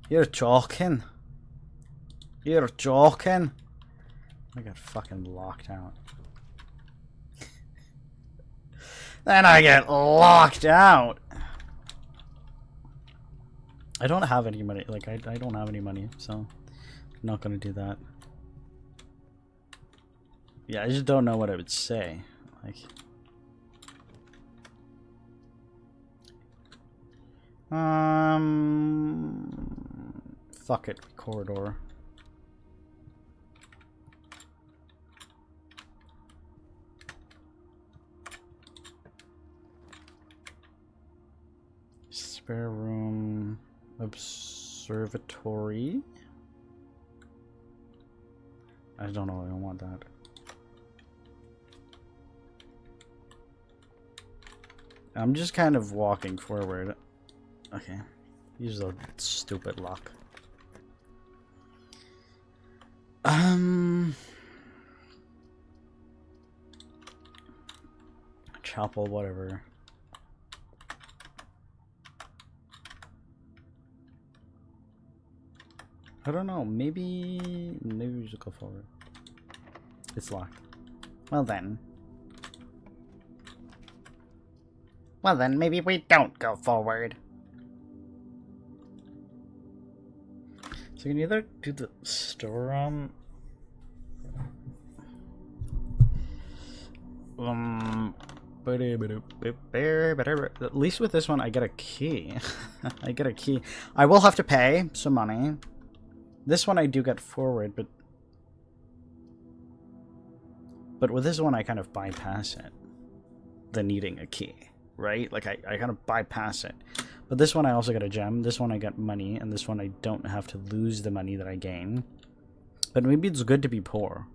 You're joking. You're joking. I got fucking locked out. Then I get locked out. I don't have any money. Like, I don't have any money, so I'm not gonna do that. Yeah, I just don't know what I would say. Like, Fuck it, corridor. Spare room, observatory. I don't know, I don't want that. I'm just kind of walking forward. Okay. Use the stupid lock. Chapel, whatever. I don't know, maybe we should go forward. It's locked. Well then, maybe we don't go forward. So you can either do the storeroom. At least with this one, I get a key. I get a key. I will have to pay some money. This one I do get forward, but with this one I kind of bypass it. The needing a key, right? Like I kind of bypass it. But this one I also get a gem, this one I get money, and this one I don't have to lose the money that I gain. But maybe it's good to be poor.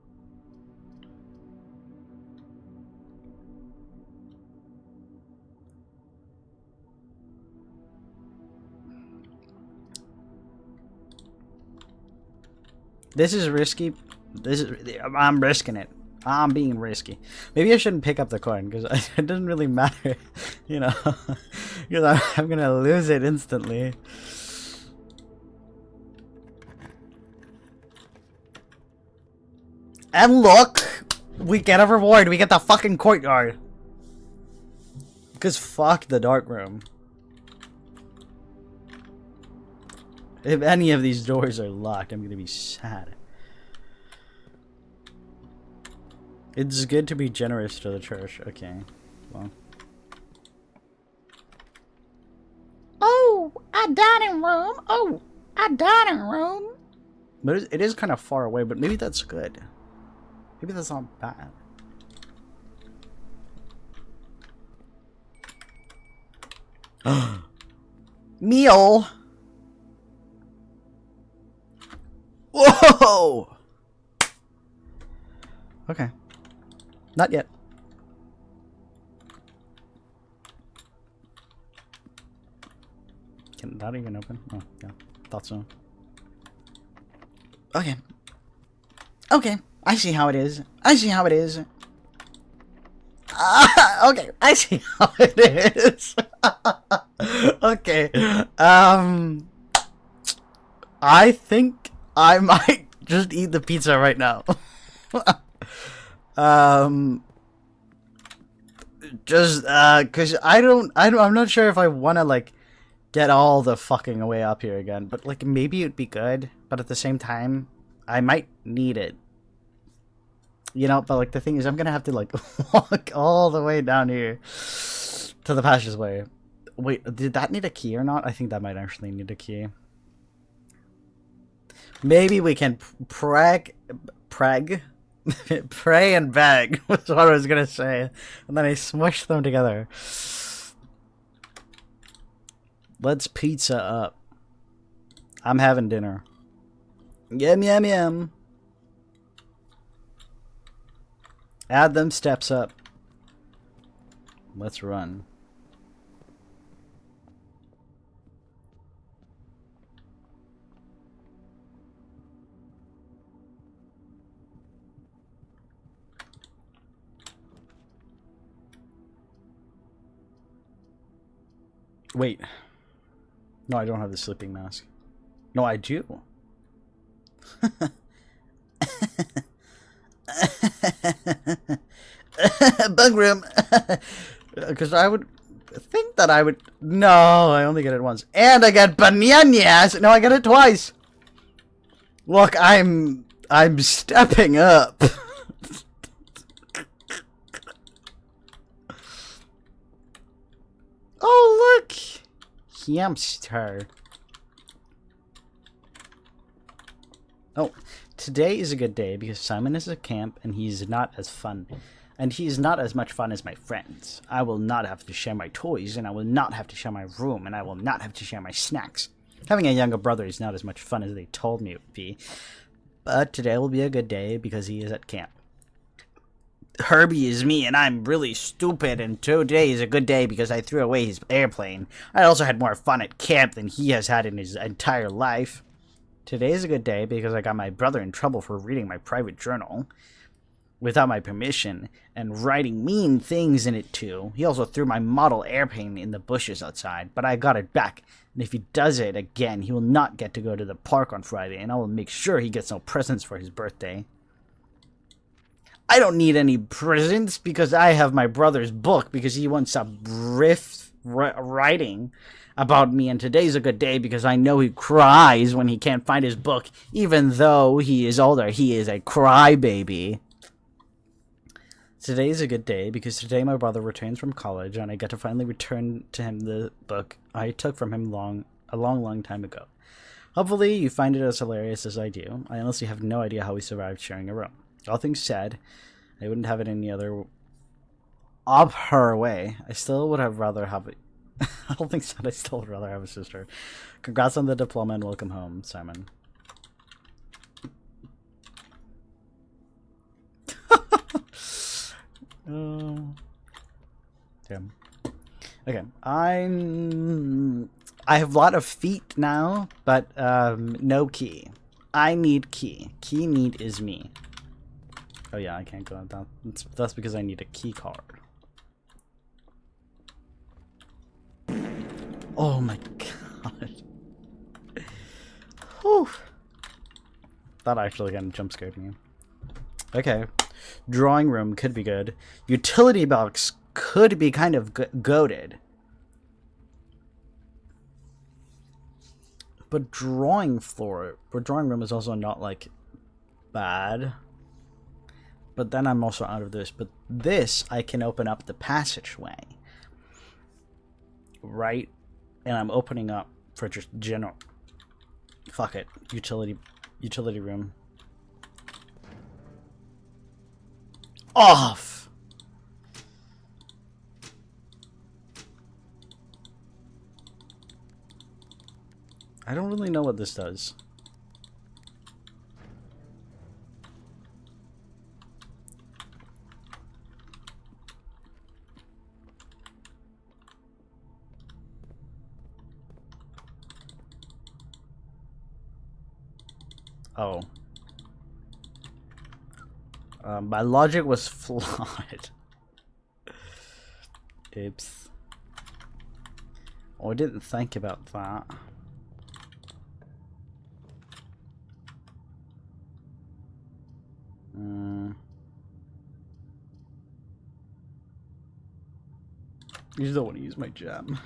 This is risky. I'm risking it. I'm being risky. Maybe I shouldn't pick up the coin because it doesn't really matter, you know, because I'm gonna lose it instantly. And look, we get a reward. We get the fucking courtyard. Because fuck the dark room. If any of these doors are locked, I'm gonna be sad. It's good to be generous to the church. Okay, well. Oh, a dining room. Oh, a dining room. But it is kind of far away, but maybe that's good. Maybe that's not bad. Meal! Whoa! Okay. Not yet. Can that even open? Oh, yeah. Thought so. Okay. Okay. I see how it is. I see how it is. Okay. I see how it is. Okay. I think I might just eat the pizza right now. Just cause I'm not sure if I want to like get all the fucking way up here again, but like maybe it'd be good, but at the same time I might need it, you know. But like the thing is, I'm gonna have to like walk all the way down here to the passageway. Wait, did that need a key or not? I think that might actually need a key. Maybe we can pray and beg was what I was gonna say, and then I smushed them together. Let's pizza up. I'm having dinner. Yum yum yum. Add them steps up. Let's run. Wait. No, I don't have the sleeping mask. No, I do. Bug room. Because I would think that I would... No, I only get it once. And I get bananas. No, I get it twice. Look, I'm stepping up. Oh, look. hamster. Oh, today is a good day because Simon is at camp and he's not as fun. And he is not as much fun as my friends. I will not have to share my toys, and I will not have to share my room, and I will not have to share my snacks. Having a younger brother is not as much fun as they told me it would be. But today will be a good day because he is at camp. Herbie is me, and I'm really stupid, and today is a good day because I threw away his airplane. I also had more fun at camp than he has had in his entire life. Today is a good day because I got my brother in trouble for reading my private journal without my permission, and writing mean things in it too. He also threw my model airplane in the bushes outside, but I got it back, and if he does it again, he will not get to go to the park on Friday, and I will make sure he gets no presents for his birthday. I don't need any presents because I have my brother's book because he won't stop writing about me, and today's a good day because I know he cries when he can't find his book. Even though he is older, he is a crybaby. Today is a good day because today my brother returns from college and I get to finally return to him the book I took from him a long time ago. Hopefully you find it as hilarious as I do. I honestly have no idea how we survived sharing a room. All things said, I wouldn't have it any other way. I still would have rather have it. All things said, I still would rather have a sister. Congrats on the diploma and welcome home, Simon. Damn. Okay, I have a lot of feet now, but no key. I need key. Key need is me. Oh yeah, I can't go down. That's because I need a key card. Oh my god. Whew. That actually kind of jump scared me. Okay. Drawing room could be good. Utility box could be kind of goated. But drawing room is also not like bad. But then I'm also out of this. But this, I can open up the passageway. Right? And I'm opening up for just general. Fuck it. Utility room. Off! I don't really know what this does. Oh. My logic was flawed. Oops. Oh, I didn't think about that. You just don't want to use my gem.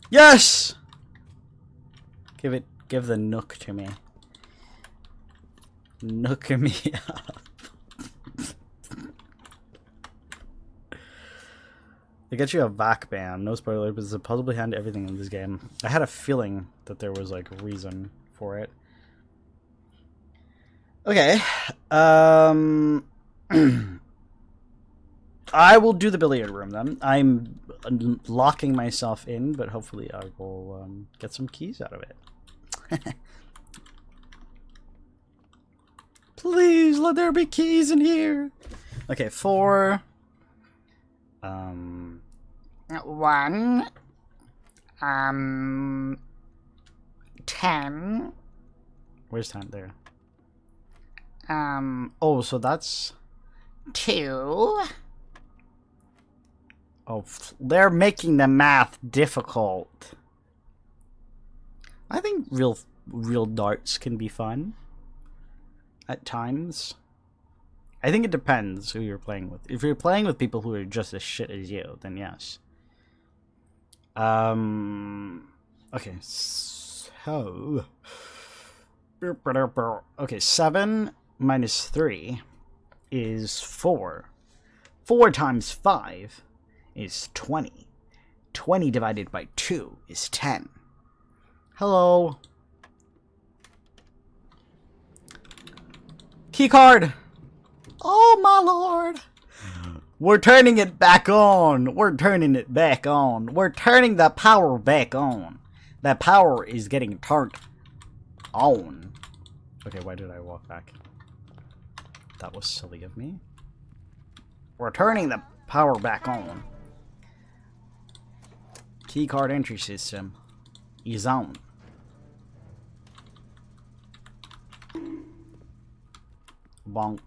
Yes! Give the nook to me. Nook me up. They get you a vac ban. No spoiler, but it's supposedly hand everything in this game. I had a feeling that there was like a reason for it. Okay. I will do the billiard room then. I'm locking myself in, but hopefully I will get some keys out of it. Please let there be keys in here. Okay, 4. 1. 10. Where's 10? There. Oh, so that's 2. Oh, they're making the math difficult. I think real darts can be fun at times. I think it depends who you're playing with. If you're playing with people who are just as shit as you, then yes. Okay, so okay, 7 minus 3 is 4. 4 times 5 is 20. 20 divided by 2 is 10. Hello. Keycard! Oh my lord! We're turning it back on! We're turning it back on! We're turning the power back on! The power is getting turned on. Okay, why did I walk back? That was silly of me. We're turning the power back on. Keycard entry system is on. Bonk.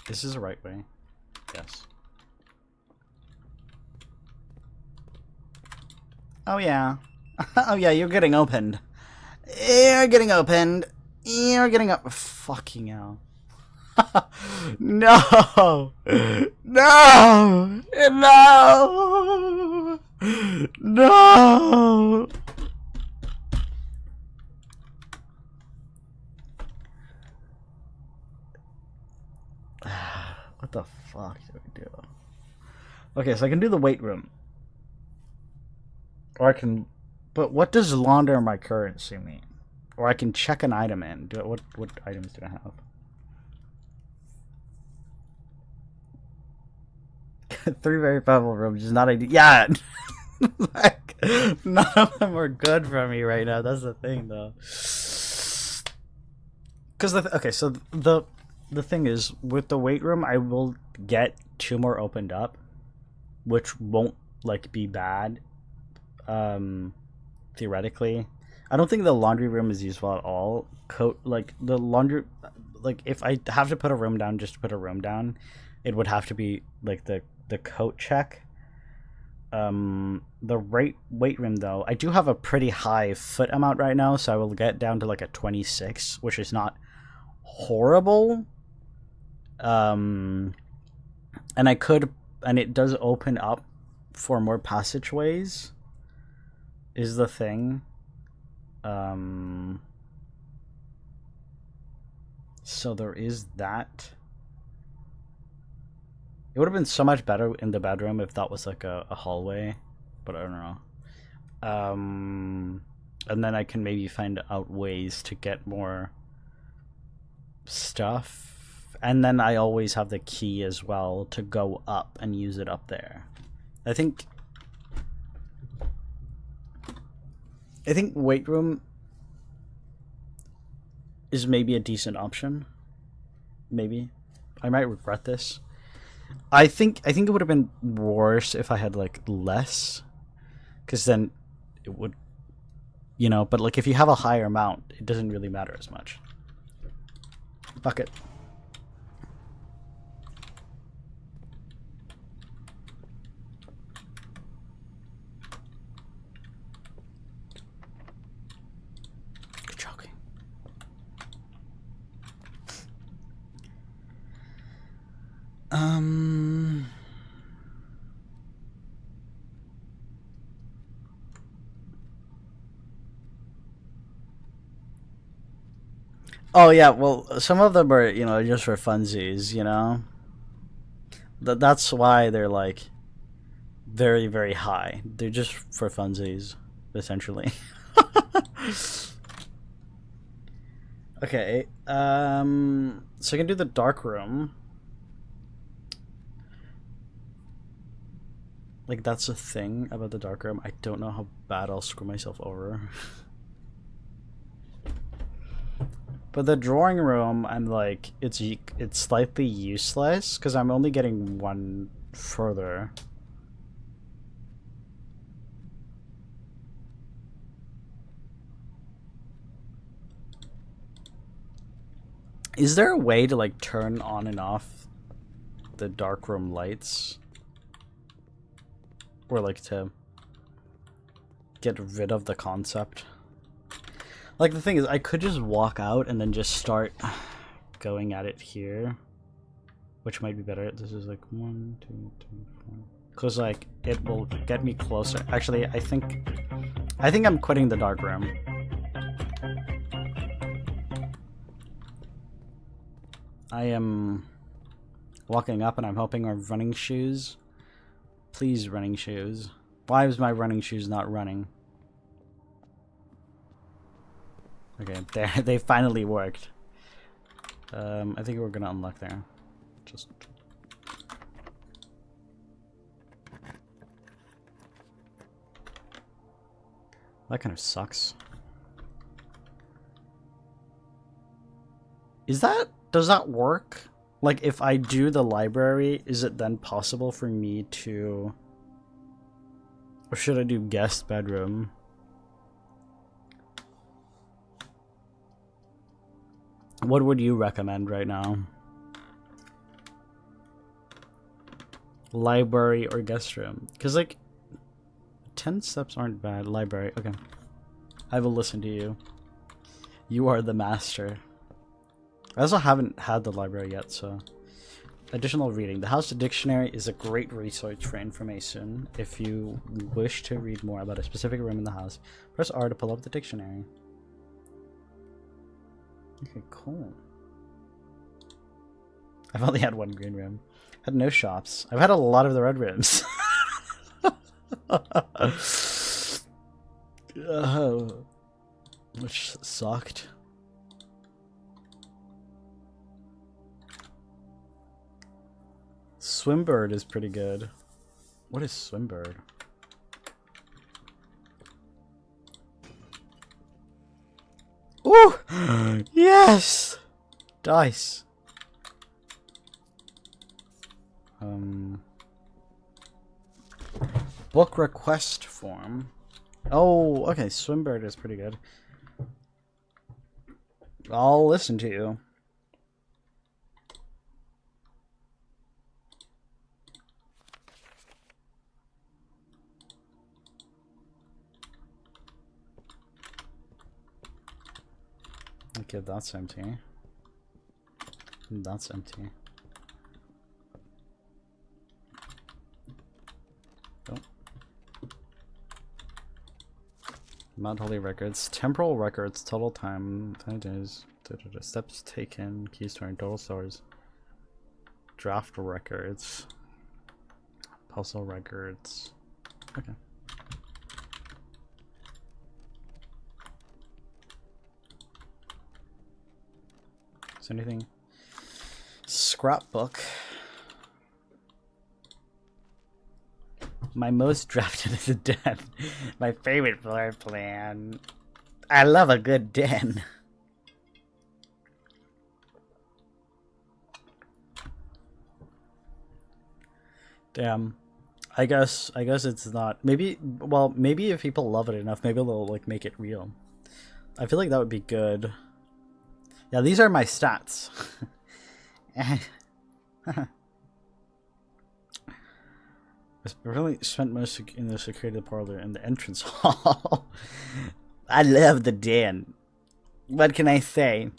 This is the right way. Yes. Oh yeah. Oh yeah, you're getting opened. You're getting opened. You're getting up. Fucking hell. No! No! No! No! What the fuck do we do? Okay, so I can do the weight room. Or I can... But what does launder my currency mean? Or I can check an item in. What items do I have? Three very powerful rooms is not ideal. Yeah! Like, none of them are good for me right now. That's the thing, though. Because okay, so the thing is, with the weight room, I will get 2 more opened up, which won't like be bad. Theoretically, I don't think the laundry room is useful at all. Like the laundry, like if I have to put a room down just to put a room down, it would have to be like the coat check. The weight room though, I do have a pretty high foot amount right now, so I will get down to like a 26, which is not horrible. And it does open up for more passageways, is the thing. So there is that. It would have been so much better in the bedroom if that was like a hallway, but I don't know. And then I can maybe find out ways to get more stuff. And then I always have the key as well to go up and use it up there. I think weight room is maybe a decent option. Maybe. I might regret this. I think it would have been worse if I had like less, because then it would, you know. But like if you have a higher amount, it doesn't really matter as much. Fuck it. Good joking. Oh yeah, well, some of them are, you know, just for funsies, you know. That's why they're like very, very high. They're just for funsies, essentially. Okay, so I can do the dark room. Like, that's the thing about the dark room. I don't know how bad I'll screw myself over. But the drawing room, I'm like, it's slightly useless because I'm only getting 1 further. Is there a way to like turn on and off the darkroom lights? Or like to get rid of the concept? Like the thing is, I could just walk out and then just start going at it here, which might be better. This is like 1, 2, 3, 4. Cause like it will get me closer. Actually, I think I'm quitting the dark room. walking up and I'm hoping are running shoes. Please, running shoes. Why is my running shoes not running? Okay, there, they finally worked. I think we're gonna unlock there. Just... That kind of sucks. Does that work? Like, if I do the library, is it then possible for me to... Or should I do guest bedroom? What would you recommend right now? Library or guest room? Because, like, 10 steps aren't bad. Library, okay. I will listen to you. You are the master. I also haven't had the library yet, so... Additional reading. The House Dictionary is a great resource for information. If you wish to read more about a specific room in the house, press R to pull up the dictionary. Okay, cool. I've only had one green room. Had no shops. I've had a lot of the red rooms. Which sucked. Swimbird is pretty good. What is Swimbird? Ooh! Yes! Dice. Book request form. Oh, okay, Swimbird is pretty good. I'll listen to you. Okay, that's empty. That's empty. Oh. Mount Holy records. Temporal records. Total time. 10 days. Steps taken. Keys to earn total stars. Draft records. Puzzle records. Okay. Is there anything? Scrapbook. My most drafted is a den. My favorite floor plan. I love a good den. Damn. I guess it's not. Maybe, well, maybe if people love it enough, maybe they'll like make it real. I feel like that would be good. Yeah, these are my stats. I really spent most in the security parlor and the entrance hall. I love the den. What can I say?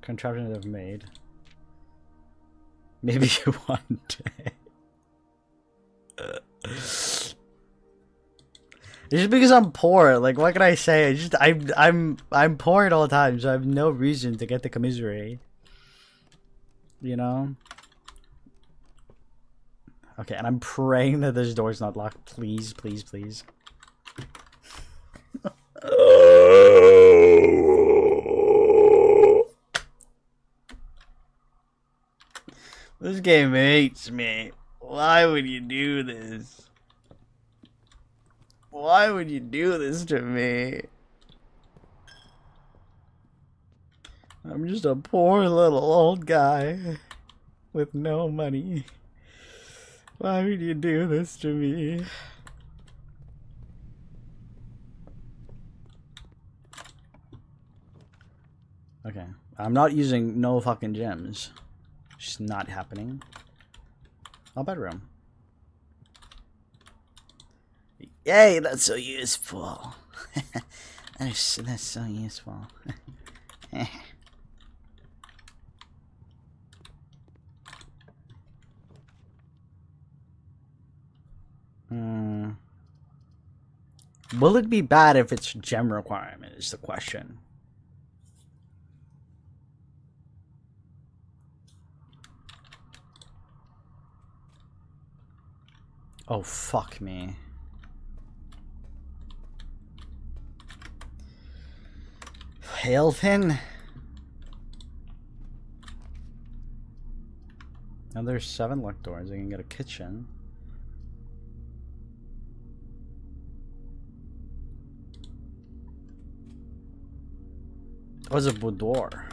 Contraption I've made. Maybe one day. It's just because I'm poor. Like, what can I say? I'm poor at all times, so I have no reason to get the commiserate. You know? Okay, and I'm praying that this door's not locked. Please, please, please. This game hates me. Why would you do this? Why would you do this to me? I'm just a poor little old guy with no money. Why would you do this to me? Okay, I'm not using no fucking gems. Just not happening. A bedroom. Yay, that's so useful. that's so useful. Will it be bad if it's gem requirement is the question. Oh, fuck me. Hail pin. Now there's 7 locked doors. I can get a kitchen. What's a boudoir?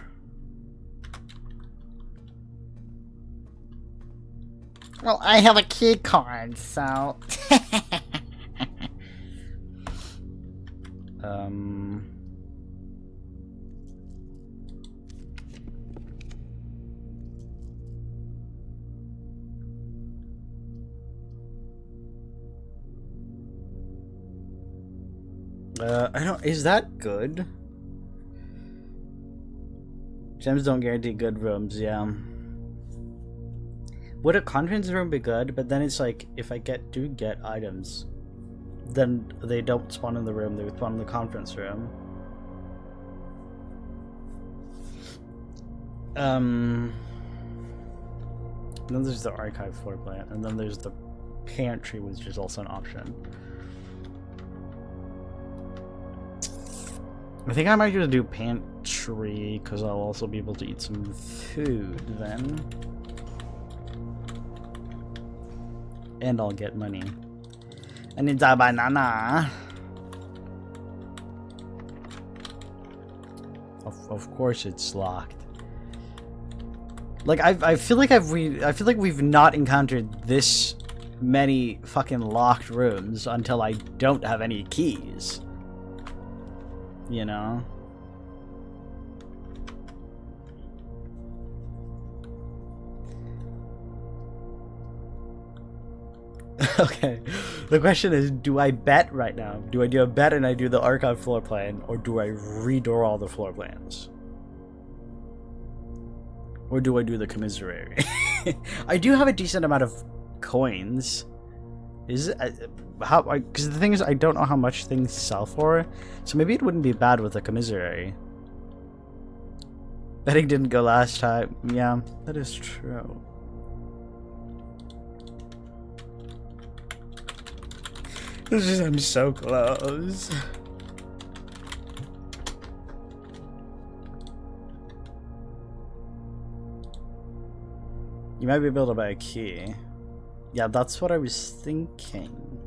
Well, I have a key card, so... I don't. Is that good? Gems don't guarantee good rooms. Yeah. Would a conference room be good? But then it's like, if I do get items, then they don't spawn in the room. They would spawn in the conference room. Then there's the archive floor plan, and then there's the pantry, which is also an option. I think I might just do pantry, because I'll also be able to eat some food then. And I'll get money. I need a banana. Of course it's locked. Like, I feel like we've not encountered this many fucking locked rooms until I don't have any keys. You know? Okay. The question is, do I bet right now? Do I do a bet and I do the archive floor plan, or do I redraw all the floor plans? Or do I do the commissary? I do have a decent amount of coins. Is it how? Because the thing is, I don't know how much things sell for, so maybe it wouldn't be bad with a commissary. Betting didn't go last time. Yeah, that is true. I'm so close. You might be able to buy a key. Yeah, that's what I was thinking.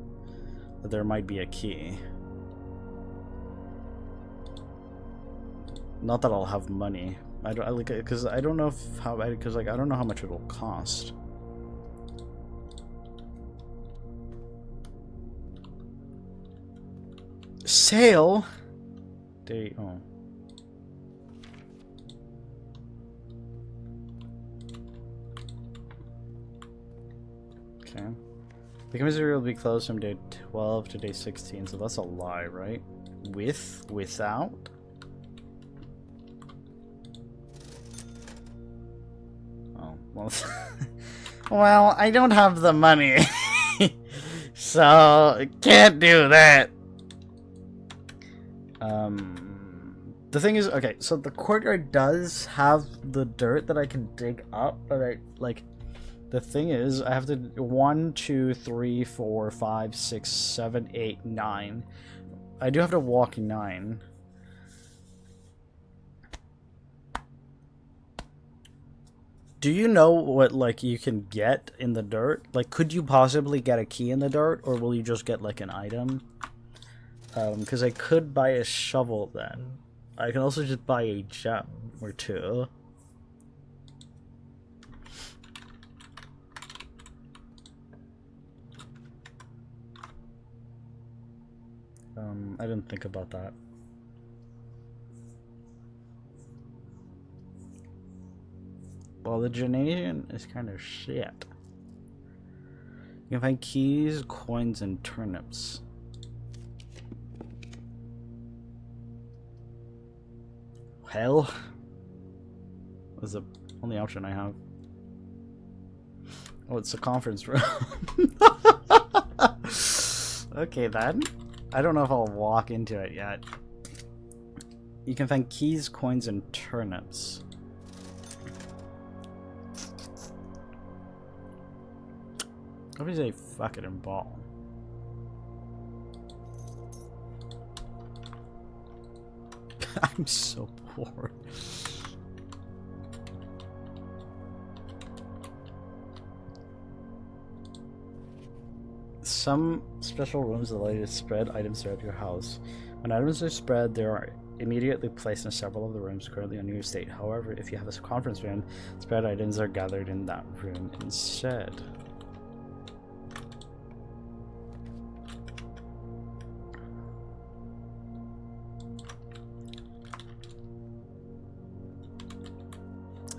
That there might be a key. Not that I'll have money. I don't because I don't know if because I don't know how much it will cost. Sale. Oh. Okay. The commissary will be closed from day 12 to day 16, so that's a lie, right? Without? Oh, well. Well, I don't have the money. So, I can't do that. The thing is, okay, so the courtyard does have the dirt that I can dig up, but the thing is, I have to 1, 2, 3, 4, 5, 6, 7, 8, 9. I do have to walk 9. Do you know what you can get in the dirt? Like, could you possibly get a key in the dirt, or will you just get an item? Because I could buy a shovel then. I can also just buy a gem or 2. I didn't think about that. Well, the gymnasium is kind of shit. You can find keys, coins, and turnips. Hell. That's the only option I have. Oh, it's a conference room. Okay, then. I don't know if I'll walk into it yet. You can find keys, coins, and turnips. What is a fucking ball? I'm so bored. Some special rooms allow you to spread items throughout your house. When items are spread, they are immediately placed in several of the rooms currently on your estate. However, if you have a conference room, spread items are gathered in that room instead.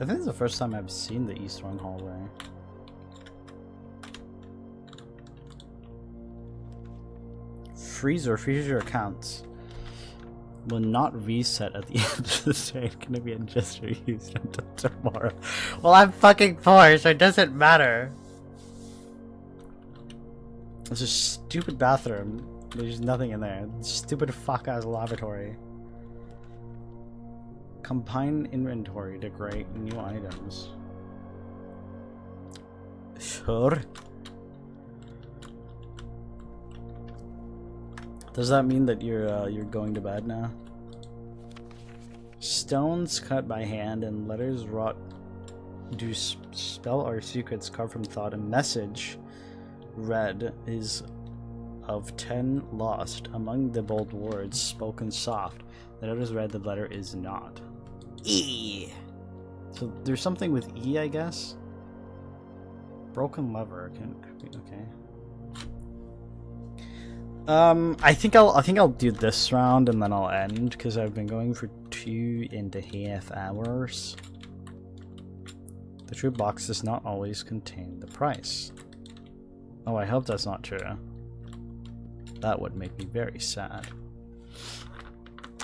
I think it's the first time I've seen the East Wing hallway. Freeze your accounts. Will not reset at the end of the day. It's gonna be just reused until tomorrow. Well, I'm fucking poor, so it doesn't matter. It's a stupid bathroom. There's nothing in there. Stupid fuck ass lavatory. Combine inventory to create new items. Sure. Does that mean that you're going to bed now? Stones cut by hand and letters wrought do spell our secrets carved from thought. A message read is of 10 lost among the bold words spoken soft. The letters read, the letter is not. E. So there's something with E, I guess. Broken lever. Okay. I think I'll do this round and then I'll end because I've been going for 2.5 hours. The true box does not always contain the price. Oh, I hope that's not true. That would make me very sad.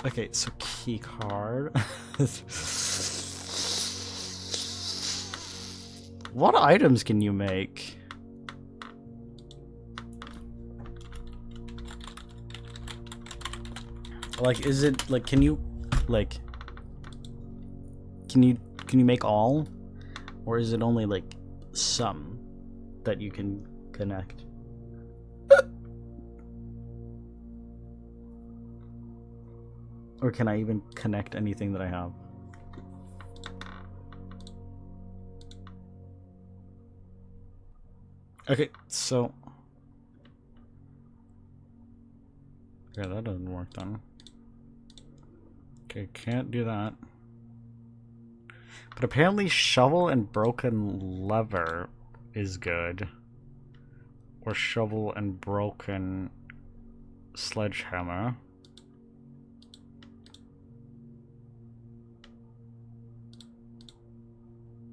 Okay, so key card. What items can you make? Like, is it like, can you make all, or is it only like some that you can connect? Or can I even connect anything that I have? Okay, so yeah, that doesn't work then. Okay, can't do that. But apparently shovel and broken lever is good. Or shovel and broken sledgehammer.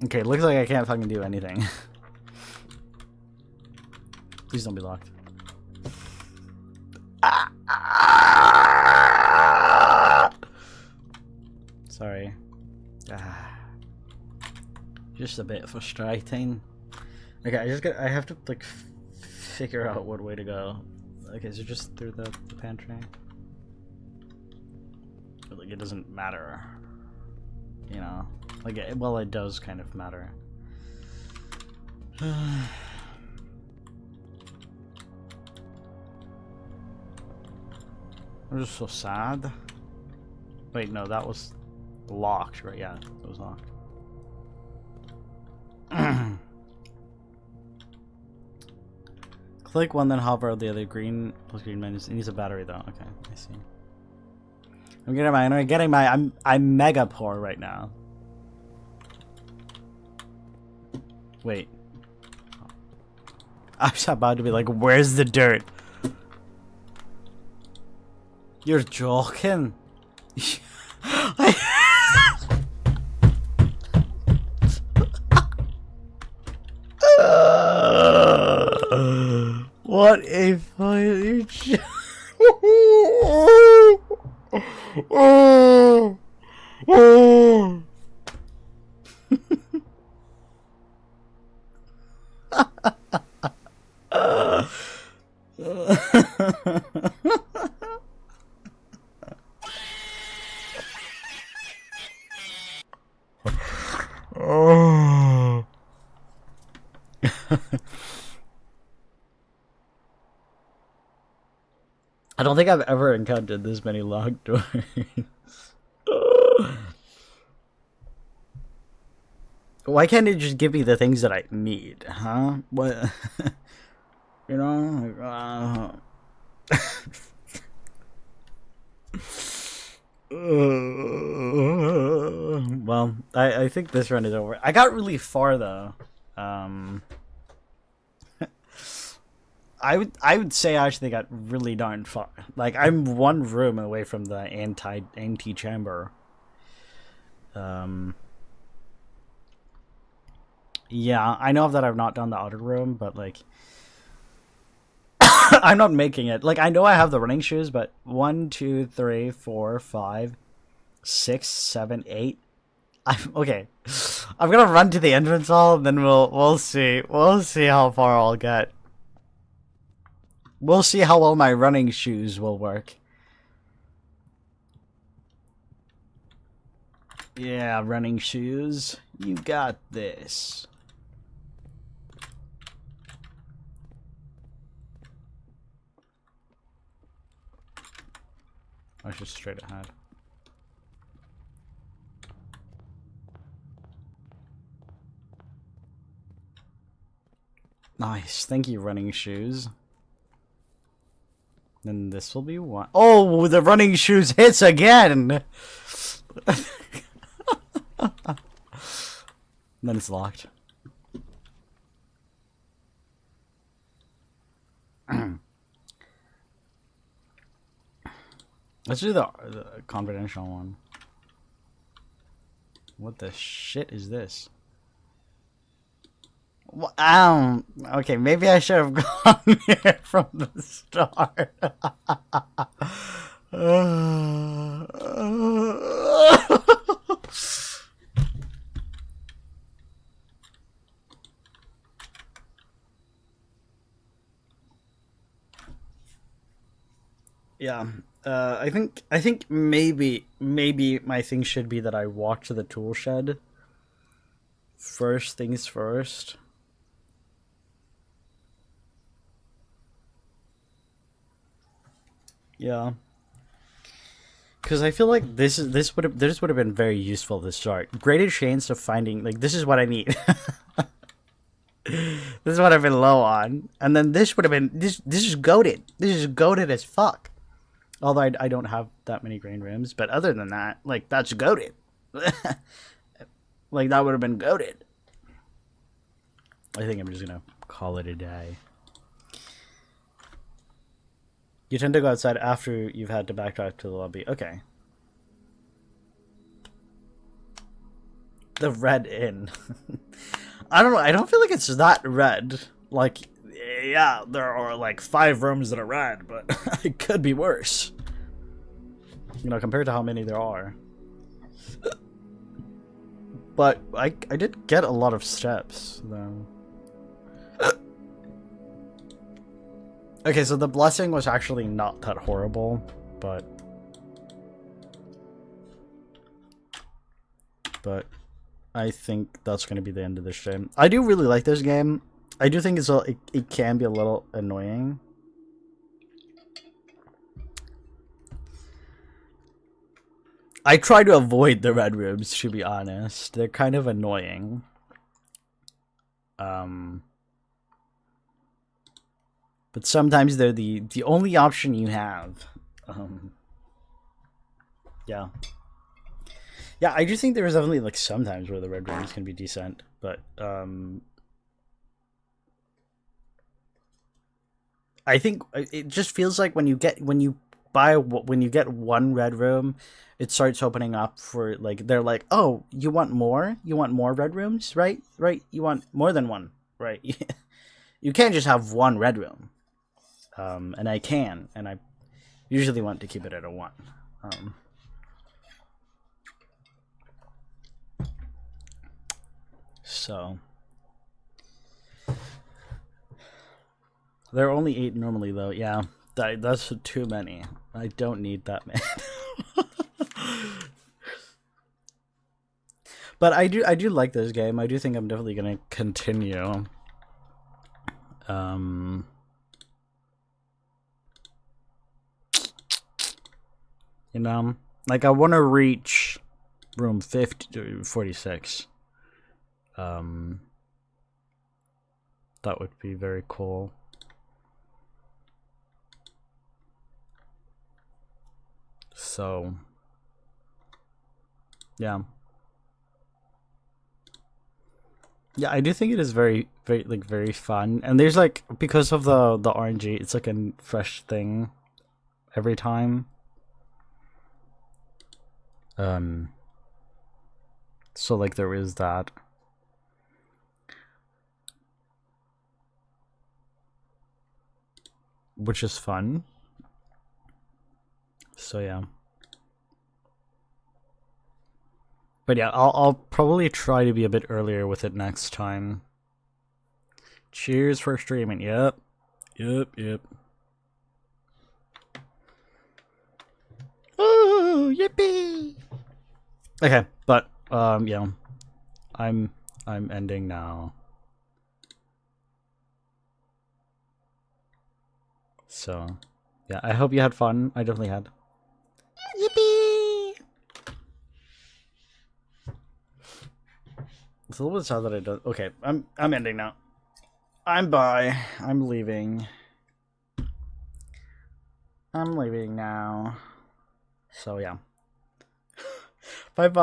Okay, looks like I can't fucking do anything. Please don't be locked. Sorry. Just a bit frustrating. Okay, I have to like figure out what way to go. Okay, so just through the pantry. But, like, it doesn't matter. You know? Like, well, it does kind of matter. I'm just so sad. Wait, no, that was locked, right? Yeah, it was locked. Click one, then hover the other. Green plus green minus. It needs a battery though. Okay, I see. I'm mega poor right now. Wait. I was about to be like, where's the dirt? You're joking. What a fucking I don't think I've ever encountered this many locked doors. Why can't it just give me the things that I need, huh? What? You know? Well, I think this run is over. I got really far though. I would say I actually got really darn far. Like I'm one room away from the anti chamber. Yeah, I know that I've not done the outer room, but like I'm not making it. Like I know I have the running shoes, but 1, 2, 3, 4, 5, 6, 7, 8. Okay. I'm gonna run to the entrance hall, and then we'll see. We'll see how far I'll get. We'll see how well my running shoes will work. Yeah, running shoes. You got this. I should straight ahead. Nice. Thank you, running shoes. Then this will be one. Oh, the running shoes hits again! Then it's locked. Let's do the confidential one. What the shit is this? Okay, maybe I should have gone here from the start. Yeah. I think maybe my thing should be that I walk to the tool shed. First things first. Yeah. Because I feel like this would have been very useful to start. Greater chance of finding, like, this is what I need. This is what I've been low on, and then this would have been this is goated. This is goated as fuck. Although I don't have that many green rooms, but other than that, like, that's goated. Like, that would have been goated. I think I'm just gonna call it a day. You tend to go outside after you've had to backtrack to the lobby. Okay. The red inn. I don't know. I don't feel like it's that red. Like, yeah, there are like 5 rooms that are red, but it could be worse. You know, compared to how many there are. But I did get a lot of steps, though. Okay, so the blessing was actually not that horrible, but I think that's going to be the end of this stream. I do really like this game. I do think it can be a little annoying. I try to avoid the red rooms, to be honest. They're kind of annoying. But sometimes they're the only option you have. Yeah. Yeah, I do think there's definitely like sometimes where the red rooms can be decent, but I think it just feels like when you get one red room, it starts opening up for, like, they're like, oh, you want more red rooms, right? You want more than one, right? You can't just have one red room. And I can, and I usually want to keep it at a 1. So there are only 8 normally, though. Yeah, that's too many. I don't need that many. But I do like this game. I do think I'm definitely gonna continue. You know? Like, I want to reach room 46. That would be very cool. So, yeah. Yeah, I do think it is very, very fun. And there's like, because of the RNG, it's like a fresh thing every time. So like there is that. Which is fun. So yeah. But yeah, I'll probably try to be a bit earlier with it next time. Cheers for streaming. Yep. Yep. Ooh, yippee! Okay, but yeah. I'm ending now. So, yeah, I hope you had fun. I definitely had. Yippee! It's a little bit sad that I don't. Okay, I'm ending now. I'm bye. I'm leaving. I'm leaving now. So yeah. Bye bye.